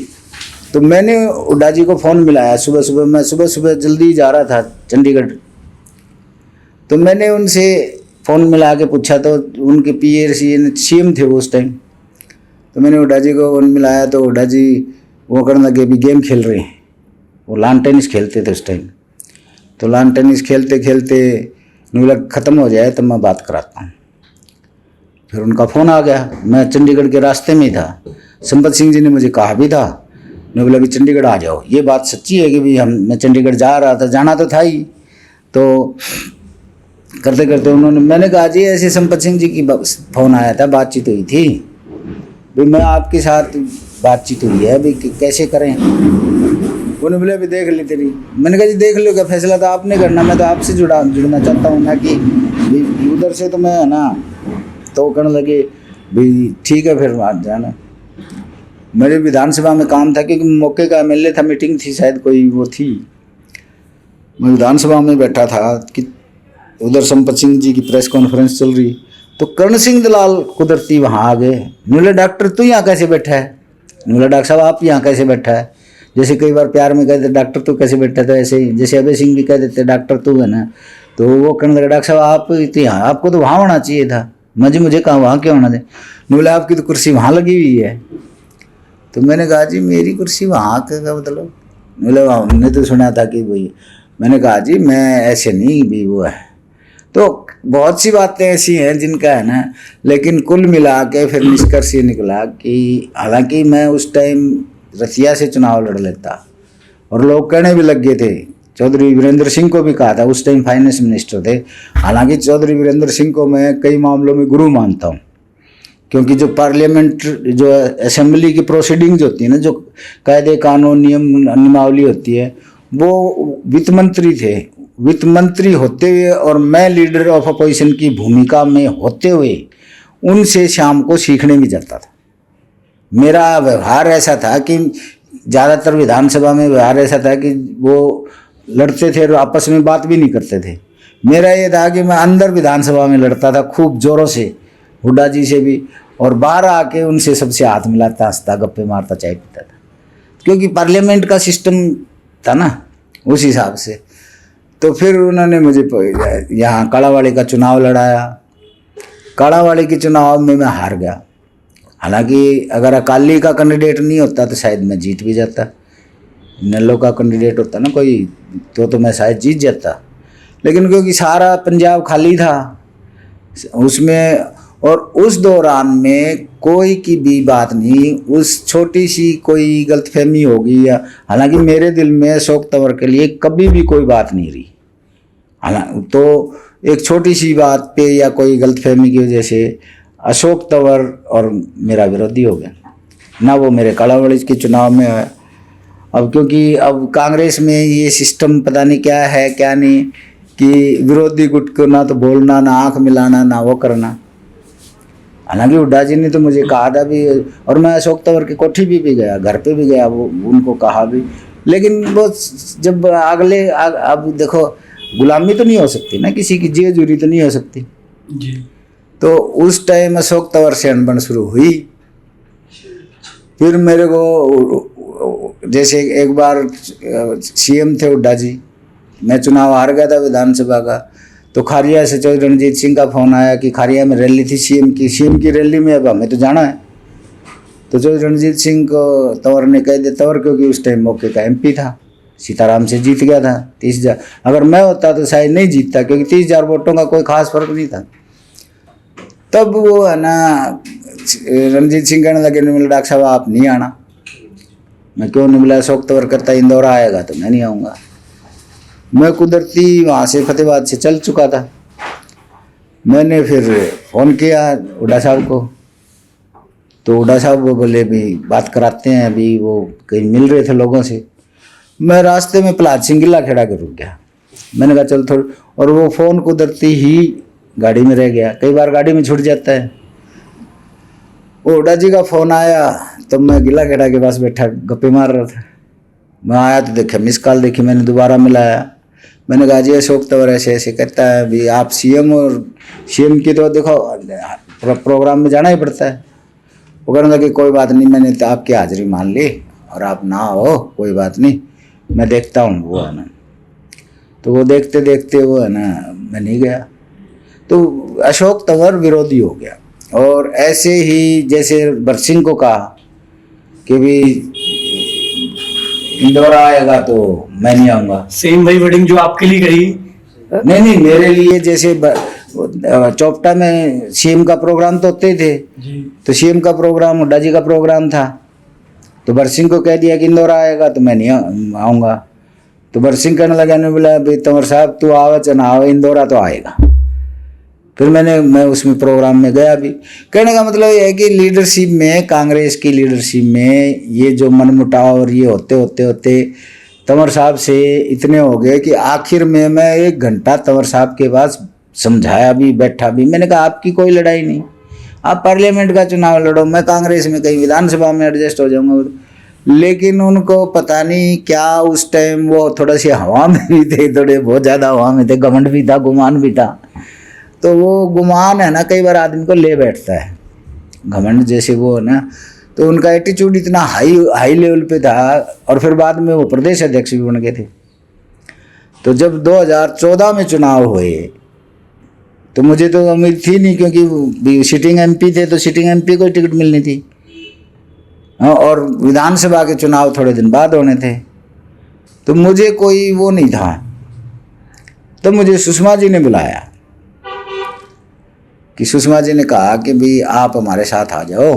तो मैंने हुड्डा जी को फ़ोन मिलाया सुबह सुबह, मैं सुबह जल्दी जा रहा था चंडीगढ़। तो मैंने उनसे फ़ोन मिला के पूछा, तो उनके CM थे वो उस टाइम। तो मैंने हुड्डा जी को फ़ोन मिलाया, तो हुड्डा जी वो करने लगे भी गेम खेल रहे हैं। वो लान टेनिस खेलते थे उस टाइम। तो लान टेनिस खेलते खेलते बोला ख़त्म हो जाए तब मैं बात कराता हूँ। फिर उनका फ़ोन आ गया, मैं चंडीगढ़ के रास्ते में ही था। संपत सिंह जी ने मुझे कहा भी था, मैं बोला कि चंडीगढ़ आ जाओ। ये बात सच्ची है कि भी मैं चंडीगढ़ जा रहा था, जाना तो था ही। तो करते करते मैंने कहा जी ऐसे संपत सिंह जी की फ़ोन आया था, बातचीत हुई थी भाई, मैं आपके साथ बातचीत हुई है भाई कैसे करें। उन्होंने बोले अभी देख लेते नहीं। मैंने कहा जी देख लो, क्या फैसला तो आपने करना, मैं तो आपसे जुड़ना चाहता हूँ ना कि उधर से तो मैं है ना। तो कहने लगे भाई ठीक है फिर आज जाना। मेरे विधानसभा में काम था क्योंकि मौके का MLA था, मीटिंग थी शायद कोई वो थी। मैं विधानसभा में बैठा था कि उधर संपत सिंह जी की प्रेस कॉन्फ्रेंस चल रही। तो कर्ण सिंह दलाल कुदरती वहाँ आ गए। बोले डॉक्टर तू यहाँ कैसे बैठा है? बोला डॉक्टर साहब आप यहाँ कैसे बैठा है? जैसे कई बार प्यार में कहते डॉक्टर तू कैसे बैठा था, ऐसे ही जैसे अभय सिंह भी कह देते डॉक्टर तू है ना, तो वो कहने लगा डॉक्टर साहब आप यहाँ आपको तो वहाँ होना चाहिए था। मुझे कहा वहाँ क्यों होना चाहिए? बोले आपकी तो कुर्सी वहाँ लगी हुई है। तो मैंने कहा जी मेरी कुर्सी वहाँ का मतलब? बोले हमने तो सुना था कि वही। मैंने कहा जी मैं ऐसे नहीं भी वो है। तो बहुत सी बातें ऐसी हैं जिनका है ना, लेकिन कुल मिला के फिर निष्कर्ष ये निकला कि हालांकि मैं उस टाइम रसिया से चुनाव लड़ लेता, और लोग कहने भी लग गए थे, चौधरी वीरेंद्र सिंह को भी कहा था, उस टाइम फाइनेंस मिनिस्टर थे। हालांकि चौधरी वीरेंद्र सिंह को मैं कई मामलों में गुरु मानता हूँ, क्योंकि जो पार्लियामेंट जो असेंबली की प्रोसीडिंग्स होती है ना, जो कायदे कानून नियम नियमावली होती है, वो वित्त मंत्री थे। वित्त मंत्री होते हुए और मैं लीडर ऑफ अपोजिशन की भूमिका में होते हुए उनसे शाम को सीखने भी जाता था। मेरा व्यवहार ऐसा था कि ज़्यादातर विधानसभा में व्यवहार ऐसा था कि वो लड़ते थे और आपस में बात भी नहीं करते थे। मेरा ये था कि मैं अंदर विधानसभा में लड़ता था खूब ज़ोरों से, हुड्डा जी से भी, और बाहर आके उनसे सबसे हाथ मिलाता, हंसता, गप्पे मारता, चाय पीता था, क्योंकि पार्लियामेंट का सिस्टम था ना उस हिसाब से। तो फिर उन्होंने मुझे यहाँ कालावाड़ी का चुनाव लड़ाया। कालावाड़ी के चुनाव में मैं हार गया। हालांकि अगर अकाली का कैंडिडेट नहीं होता तो शायद मैं जीत भी जाता, नल्लो का कैंडिडेट होता ना कोई तो मैं शायद जीत जाता। लेकिन क्योंकि सारा पंजाब खाली था उसमें, और उस दौरान में कोई की भी बात नहीं, उस छोटी सी कोई गलतफहमी होगी या, हालांकि मेरे दिल में अशोक तंवर के लिए कभी भी कोई बात नहीं रही। हालांकि तो एक छोटी सी बात पे या कोई गलतफहमी की वजह से अशोक तंवर और मेरा विरोधी हो गया ना, वो मेरे कालावाड़ी के चुनाव में है। अब क्योंकि अब कांग्रेस में ये सिस्टम पता नहीं क्या है क्या नहीं, कि विरोधी गुट को ना तो बोलना, ना आंख मिलाना, ना वो करना। हालांकि हुड्डा जी ने तो मुझे कहा था भी, और मैं अशोक तंवर की कोठी भी गया, घर पे भी गया, वो उनको कहा भी। लेकिन वो जब अगले अब देखो गुलामी तो नहीं हो सकती ना, किसी की जेजूरी तो नहीं हो सकती जी। तो उस टाइम अशोक तंवर से अनबन शुरू हुई। फिर मेरे को जैसे एक बार सीएम थे हुड्डा जी, मैं चुनाव हार गया था विधानसभा का, तो खारिया से चौधरी रणजीत सिंह का फ़ोन आया कि खारिया में रैली थी सीएम की रैली में, अब हमें तो जाना है। तो चौधरी रणजीत सिंह को तंवर ने कह दिया, तंवर क्योंकि उस टाइम मौके का एमपी था, सीताराम से जीत गया था 30,000। अगर मैं होता तो शायद नहीं जीतता, क्योंकि 30,000 वोटों का कोई खास फर्क नहीं था। तब वो है ना रणजीत सिंह कहने लगे, नहीं बोला डॉक्टर साहब आप नहीं आना। मैं क्यों नहीं? बोला अशोक तंवर करता इंदौर आएगा तो मैं नहीं आऊँगा। मैं कुदरती वहाँ से फतेहाबाद से चल चुका था। मैंने फिर फ़ोन किया हुड्डा साहब को, तो हुड्डा साहब वो बोले भी बात कराते हैं, अभी वो कहीं मिल रहे थे लोगों से। मैं रास्ते में प्रहलाद सिंह गिल्ला खेड़ा के रुक गया। मैंने कहा चल थोड़ी, और वो फ़ोन कुदरती ही गाड़ी में रह गया, कई बार गाड़ी में छूट जाता है। वो हुड्डा जी का फ़ोन आया तो मैं गिल्ला खेड़ा के पास बैठा गप्पे मार रहा था। मैं आया तो देखा मिस कॉल देखी, मैंने दोबारा मिलाया। मैंने कहा जी अशोक तंवर ऐसे ऐसे कहता है भी आप सीएम, और सीएम की तो देखो प्रोग्राम में जाना ही पड़ता है। वो कहने लगे कोई बात नहीं, मैंने तो आपकी हाजिरी मान ली और आप ना हो कोई बात नहीं, मैं देखता हूँ वो है ना। तो वो देखते देखते वो है ना मैं नहीं गया। तो अशोक तंवर विरोधी हो गया। और ऐसे ही जैसे भरत सिंह को कहा कि भी इंदौर आएगा तो मैं नहीं आऊँगा, सेम वही वर्डिंग जो आपके लिए कही। नहीं मेरे लिए जैसे चौपटा में सीएम का प्रोग्राम तो होते ही थे जी। तो सीएम का प्रोग्राम हुड्डा जी का प्रोग्राम था, तो भरत सिंह को कह दिया कि इंदौर आएगा तो मैं नहीं आऊँगा। तो भरत सिंह कहने लगा, ने बोला भाई तंवर साहब तू आवे चाहे ना आवे इंदौर तो आएगा। फिर मैं उसमें प्रोग्राम में गया भी। कहने का मतलब ये है कि लीडरशिप में, कांग्रेस की लीडरशिप में ये जो मनमुटाव और ये होते होते होते तंवर साहब से इतने हो गए कि आखिर में मैं 1 घंटा तंवर साहब के पास समझाया भी, बैठा भी। मैंने कहा आपकी कोई लड़ाई नहीं, आप पार्लियामेंट का चुनाव लड़ो, मैं कांग्रेस में कहीं विधानसभा में एडजस्ट हो जाऊँगा। लेकिन उनको पता नहीं क्या उस टाइम वो थोड़ा सी हवा में भी थे, थोड़े बहुत ज़्यादा हवा में थे, घमंड भी था, गुमान भी था। तो वो गुमान है ना कई बार आदमी को ले बैठता है, घमंड जैसे वो है ना, तो उनका एटीट्यूड इतना हाई लेवल पे था, और फिर बाद में वो प्रदेश अध्यक्ष भी बन गए थे। तो जब 2014 में चुनाव हुए तो मुझे तो उम्मीद थी नहीं, क्योंकि सिटिंग एमपी थे, तो सिटिंग एमपी को टिकट मिलनी थी। और विधानसभा के चुनाव थोड़े दिन बाद होने थे, तो मुझे कोई वो नहीं था। तो मुझे सुषमा जी ने बुलाया कि सुषमा जी ने कहा कि भाई आप हमारे साथ आ जाओ।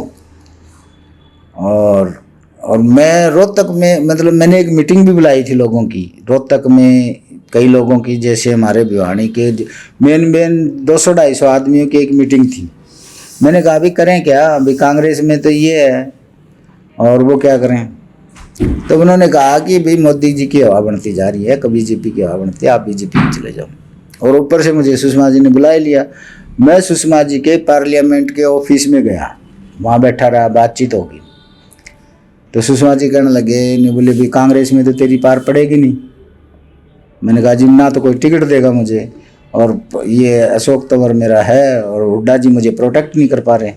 और मैं रोहतक में, मतलब मैंने एक मीटिंग भी बुलाई थी लोगों की रोहतक में, कई लोगों की, जैसे हमारे भिवानी के मेन 200-250 आदमियों की एक मीटिंग थी। मैंने कहा अभी करें क्या, अभी कांग्रेस में तो ये है और वो क्या करें। तो उन्होंने कहा कि भाई मोदी जी की हवा बनती जा रही है, कभी बीजेपी की हवा बनती है, आप बीजेपी में चले जाओ। और ऊपर से मुझे सुषमा जी ने बुला लिया। मैं सुषमा जी के पार्लियामेंट के ऑफिस में गया, वहाँ बैठा रहा, बातचीत होगी। तो सुषमा जी कहने लगे, नहीं बोले भी कांग्रेस में तो तेरी पार पड़ेगी नहीं। मैंने कहा जी ना तो कोई टिकट देगा मुझे, और ये अशोक तंवर मेरा है, और हुड्डा जी मुझे प्रोटेक्ट नहीं कर पा रहे।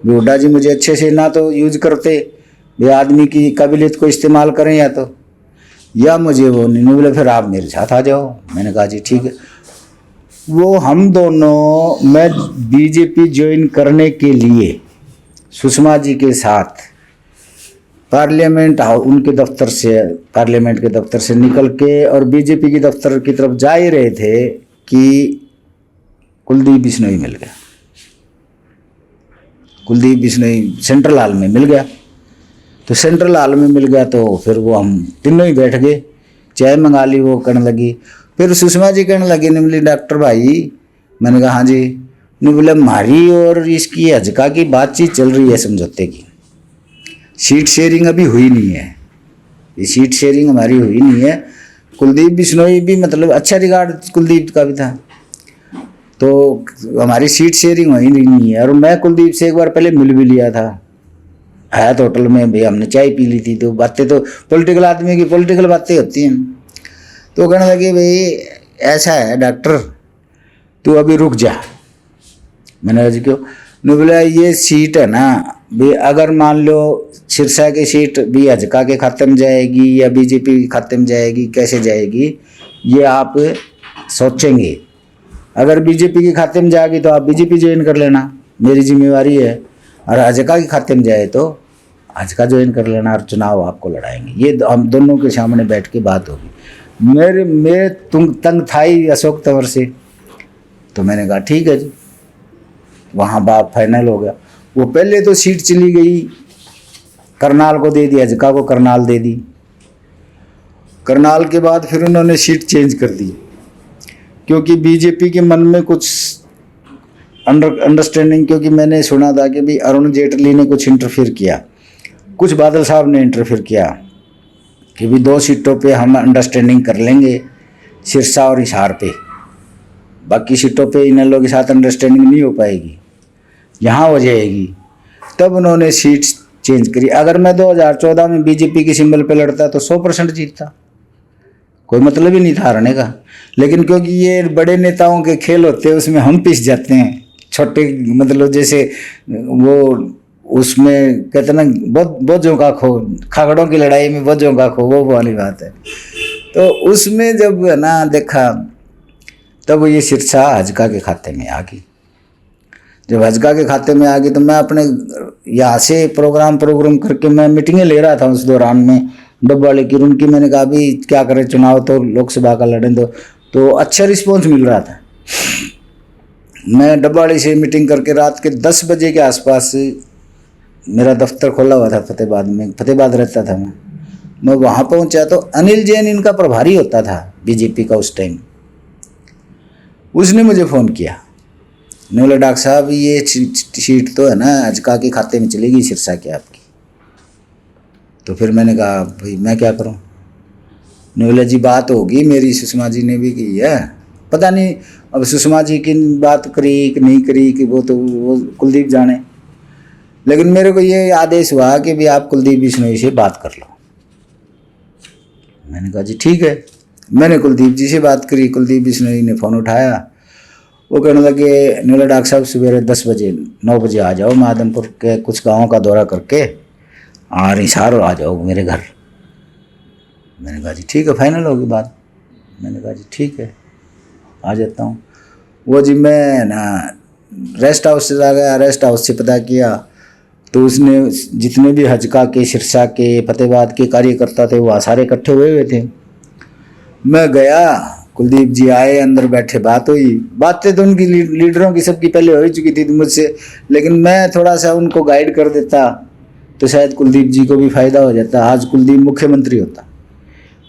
भी हुड्डा जी मुझे अच्छे से ना तो यूज करते, वे आदमी की काबिलियत को इस्तेमाल करें, या मुझे वो नहीं बोले फिर आप मेरे साथ आ जाओ। मैंने कहा जी ठीक है। वो हम दोनों, मैं बीजेपी ज्वाइन करने के लिए सुषमा जी के साथ पार्लियामेंट उनके दफ्तर से, पार्लियामेंट के दफ्तर से निकल के और बीजेपी के दफ्तर की तरफ जा ही रहे थे कि कुलदीप बिश्नोई मिल गया। कुलदीप बिश्नोई सेंट्रल हॉल में मिल गया। तो सेंट्रल हॉल में मिल गया तो फिर वो हम तीनों ही बैठ गए, चाय मंगा ली। वो करने लगी, फिर सुषमा जी कहने लगी, नहीं बोली डॉक्टर भाई। मैंने कहा हाँ जी। नहीं बोले हमारी और इसकी हजका की बातचीत चल रही है समझौते की, सीट शेयरिंग अभी हुई नहीं है, ये सीट शेयरिंग हमारी हुई नहीं है। कुलदीप बिश्नोई भी, मतलब अच्छा रिगार्ड कुलदीप का भी था, तो हमारी सीट शेयरिंग हुई नहीं है। और मैं कुलदीप से एक बार पहले मिल भी लिया था हयात होटल में, भाई हमने चाय पी ली थी। तो बातें तो पॉलिटिकल आदमी की पॉलिटिकल बातें होती हैं। तो कहने लगे भाई ऐसा है डॉक्टर, तू अभी रुक जा। मैंने कहा जी क्यों। नहीं बोला ये सीट है ना भी, अगर मान लो सिरसा की सीट भी हजका के खाते में जाएगी या बीजेपी के खाते में जाएगी, कैसे जाएगी ये आप सोचेंगे। अगर बीजेपी के खाते में जाएगी तो आप बीजेपी ज्वाइन कर लेना, मेरी जिम्मेवारी है। और हजका के खाते में जाए तो हजका ज्वाइन कर लेना, और चुनाव आपको लड़ाएंगे। ये हम दोनों के सामने बैठ के बात होगी। मैं तंग था ही अशोक तंवर से। तो मैंने कहा ठीक है जी, वहाँ बात फाइनल हो गया। वो पहले तो सीट चली गई, करनाल को दे दी, हजका को करनाल दे दी। करनाल के बाद फिर उन्होंने सीट चेंज कर दी, क्योंकि बीजेपी के मन में कुछ अंडरस्टैंडिंग, क्योंकि मैंने सुना था कि भाई अरुण जेटली ने कुछ इंटरफेयर किया, कुछ बादल साहब ने इंटरफेयर किया कि भी 2 सीटों पे हम अंडरस्टैंडिंग कर लेंगे, सिरसा और हिसार पे, बाकी सीटों पे इन लोगों के साथ अंडरस्टैंडिंग नहीं हो पाएगी, यहाँ हो जाएगी। तब उन्होंने सीट चेंज करी। अगर मैं 2014 में बीजेपी की सिंबल पे लड़ता तो 100% जीतता, कोई मतलब ही नहीं था हारने का। लेकिन क्योंकि ये बड़े नेताओं के खेल होते हैं, उसमें हम पिस जाते हैं। छोटे मतलब जैसे वो उसमें कहते ना बोझों का खो, खागड़ों की लड़ाई में बोझों का खो, वो वाली बात है। तो उसमें जब है ना देखा, तब ये सिरसा हजका के खाते में आ गई। जब हजका के खाते में आ गई तो मैं अपने यहाँ से प्रोग्राम करके मैं मीटिंगें ले रहा था उस दौरान में डब्बाली की। उनकी मैंने कहा भी क्या करें, चुनाव तो लोकसभा का लड़ें तो अच्छा रिस्पॉन्स मिल रहा था। मैं डब्बाली से मीटिंग करके रात के 10 बजे के आसपास मेरा दफ्तर खोला हुआ था फतेहाबाद में, फतेहाबाद रहता था मैं वहाँ पहुँचा तो अनिल जैन इनका प्रभारी होता था बीजेपी का उस टाइम। उसने मुझे फ़ोन किया, ने बोला डॉक्टर साहब ये सीट तो है ना हजका के खाते में चलेगी सिरसा की आपकी। तो फिर मैंने कहा भाई मैं क्या करूं। ने बोला जी बात होगी मेरी सुषमा जी ने भी की है, पता नहीं अब सुषमा जी की बात करी कि नहीं करी कि वो कुलदीप जाने। लेकिन मेरे को ये आदेश हुआ कि भी आप कुलदीप बिश्नोई से बात कर लो। मैंने कहा जी ठीक है। मैंने कुलदीप जी से बात करी, कुलदीप बिश्नोई ने फ़ोन उठाया वो कहने लगे नीला डॉक्टर साहब सवेरे 10 बजे 9 बजे आ जाओ, मैं आदमपुर के कुछ गाँव का दौरा करके और हिसार आ जाओ मेरे घर। मैंने कहा जी ठीक है, फाइनल होगी बात। मैंने कहा जी ठीक है, आ जाता हूँ। वो जी मैं ना रेस्ट हाउस से आ गया, रेस्ट हाउस से पता किया तो उसने जितने भी हजका के, सिरसा के, फतेहाबाद के कार्यकर्ता थे वहाँ सारे इकट्ठे हुए थे। मैं गया, कुलदीप जी आए, अंदर बैठे, बात हुई। बातें तो उनकी लीडरों की सबकी पहले हो ही चुकी थी मुझसे, लेकिन मैं थोड़ा सा उनको गाइड कर देता तो शायद कुलदीप जी को भी फायदा हो जाता। आज कुलदीप मुख्यमंत्री होता।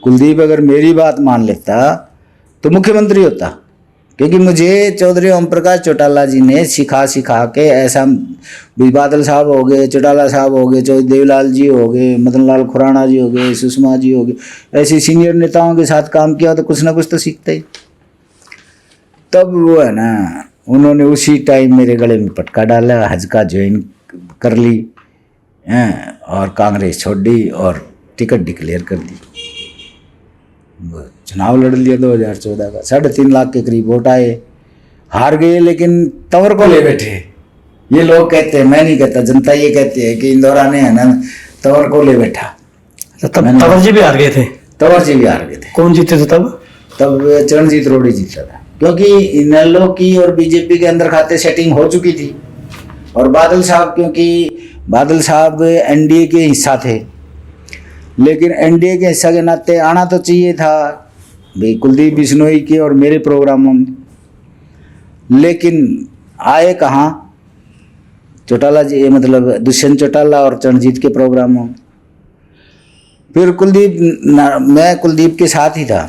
कुलदीप अगर मेरी बात मान लेता तो मुख्यमंत्री होता, क्योंकि मुझे चौधरी ओम प्रकाश चौटाला जी ने सिखा के ऐसा, बादल साहब हो गए, चौटाला साहब हो गए, चौधरी देवीलाल जी हो गए, मदन लाल खुराना जी हो गए, सुषमा जी हो गए, ऐसे सीनियर नेताओं के साथ काम किया तो कुछ ना कुछ तो सीखते ही। तब वो है ना, उन्होंने उसी टाइम मेरे गले में पटका डाला, हजका ज्वाइन कर ली और कांग्रेस छोड़ दी और टिकट डिक्लेयर कर दी। चुनाव लड़ लिया 2014 का, 3.5 लाख के करीब वोट आए, हार गए, लेकिन तंवर को ले बैठे। ये लोग कहते हैं, मैं नहीं कहता, जनता ये कहती है कि इंदौरा ने है ना तंवर को ले बैठा। तब तंवर जी भी हार गए थे? तंवर जी भी हार गए थे। कौन जीते थे तब? तब चरणजीत रोड़ी जीता था, क्योंकि इनेलो की और बीजेपी के अंदर खाते सेटिंग हो चुकी थी। और बादल साहब, क्योंकि बादल साहब एनडीए के हिस्सा थे, लेकिन एनडीए के हिस्सा के नाते आना तो चाहिए था भाई कुलदीप बिश्नोई के और मेरे प्रोग्रामों में, लेकिन आए कहाँ? चौटाला जी, मतलब दुष्यंत चौटाला और चरणजीत के प्रोग्रामों में। फिर कुलदीप, मैं कुलदीप के साथ ही था।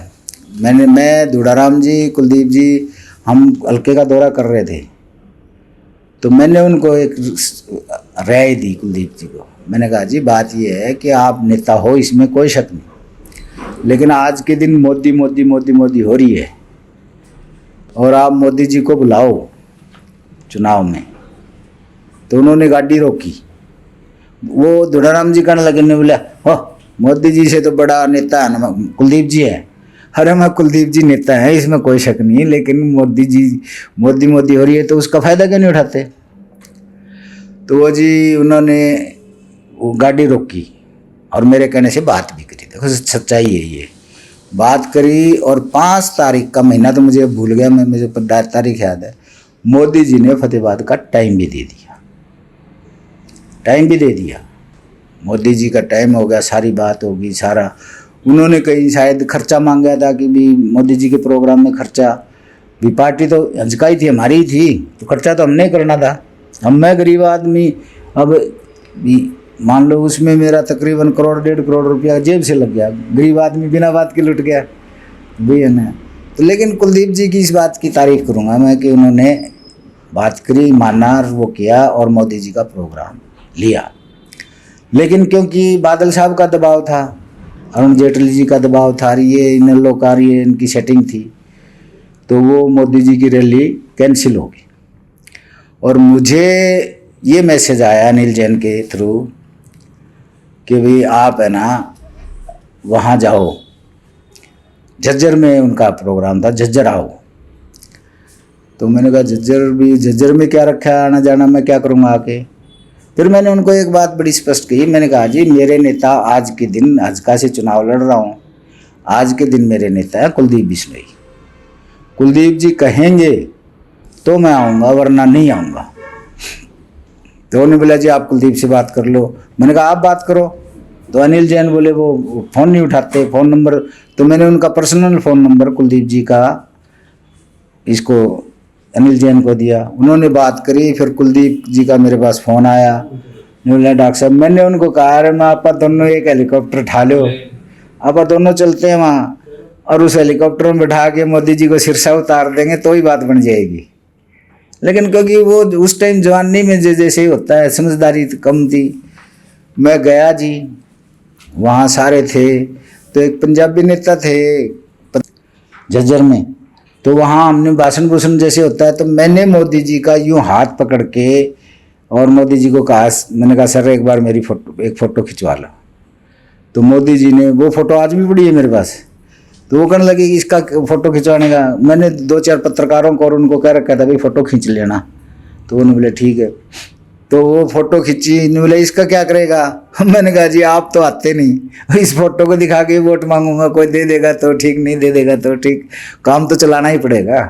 मैं दूढ़ाराम जी, कुलदीप जी, हम हल्के का दौरा कर रहे थे, तो मैंने उनको एक राय दी कुलदीप जी को। मैंने कहा जी बात ये है कि आप नेता हो, इसमें कोई शक नहीं, लेकिन आज के दिन मोदी मोदी मोदी मोदी हो रही है और आप मोदी जी को बुलाओ चुनाव में। तो उन्होंने गाड़ी रोकी। वो दूढ़ाराम जी कहने लगे, ने बोला हो मोदी जी से तो बड़ा नेता है ना कुलदीप जी है। अरे मैं कुलदीप जी नेता है, इसमें कोई शक नहीं, लेकिन मोदी जी मोदी मोदी हो रही है तो उसका फ़ायदा क्यों नहीं उठाते? तो वो जी उन्होंने वो गाड़ी रोकी और मेरे कहने से बात भी करी। देखो सच्चाई है ये, बात करी और 5 तारीख का महीना तो मुझे भूल गया मैं, मुझे तारीख याद है, मोदी जी ने फतेहाबाद का टाइम भी दे दिया। टाइम भी दे दिया, मोदी जी का टाइम हो गया, सारी बात होगी, सारा। उन्होंने कहीं शायद खर्चा मांगा था कि भी मोदी जी के प्रोग्राम में खर्चा, भी पार्टी तो हंसकाई थी, हमारी ही थी, तो खर्चा तो हमने करना था। हम, मैं गरीब आदमी, अब भी मान लो उसमें मेरा तकरीबन 1.5 करोड़ रुपया जेब से लग गया, गरीब आदमी बिना बात के लुट गया भी है ना। तो लेकिन कुलदीप जी की इस बात की तारीफ करूँगा मैं कि उन्होंने बात करी, माना, वो किया और मोदी जी का प्रोग्राम लिया। लेकिन क्योंकि बादल साहब का दबाव था, अरुण जेटली जी का दबाव था, ये इनेलो का ये इनकी सेटिंग थी, तो वो मोदी जी की रैली कैंसिल हो गई। और मुझे ये मैसेज आया अनिल जैन के थ्रू कि भाई आप है ना वहाँ जाओ, झज्जर में उनका प्रोग्राम था, झज्जर आओ। तो मैंने कहा झज्जर में क्या रखा है, आना जाना मैं क्या करूँगा आके। फिर मैंने उनको एक बात बड़ी स्पष्ट कही, मैंने कहा जी मेरे नेता आज के दिन, हजका से चुनाव लड़ रहा हूँ, आज के दिन मेरे नेता है कुलदीप बिश्नोई। कुलदीप जी कहेंगे तो मैं आऊँगा, वरना नहीं आऊँगा। तो उन्होंने बोला जी आप कुलदीप से बात कर लो। मैंने कहा आप बात करो। तो अनिल जैन बोले वो फ़ोन नहीं उठाते, फ़ोन नंबर। तो मैंने उनका पर्सनल फ़ोन नंबर कुलदीप जी का इसको अनिल जैन को दिया। उन्होंने बात करी, फिर कुलदीप जी का मेरे पास फ़ोन आया, बोला डॉक्टर साहब, मैंने उनको कहा अरे मैं आप दोनों एक हेलीकॉप्टर उठा लो, आप दोनों चलते हैं वहाँ और उस हेलीकॉप्टर में बैठा के मोदी जी को सिरसा उतार देंगे तो ही बात बन जाएगी। लेकिन क्योंकि वो उस टाइम जवानी में जैसे ही होता है, समझदारी कम थी। मैं गया जी, वहाँ सारे थे, तो एक पंजाबी नेता थे झज्जर में, तो वहाँ हमने भाषण भूषण जैसे होता है, तो मैंने मोदी जी का यूँ हाथ पकड़ के और मोदी जी को कहा, मैंने कहा सर एक बार मेरी एक फ़ोटो खिंचवा लो। तो मोदी जी ने, वो फ़ोटो आज भी पड़ी है मेरे पास, तो वो कहने लगी इसका फ़ोटो खिंचवाने का। मैंने 2-4 पत्रकारों को और उनको कह रखा था भाई फ़ोटो खींच लेना, तो उन्होंने बोले ठीक है। तो वो फ़ोटो खींची, इन्होंने बोले इसका क्या करेगा। मैंने कहा जी आप तो आते नहीं, इस फ़ोटो को दिखा के वोट मांगूंगा, कोई दे देगा तो ठीक, नहीं दे देगा तो ठीक, काम तो चलाना ही पड़ेगा।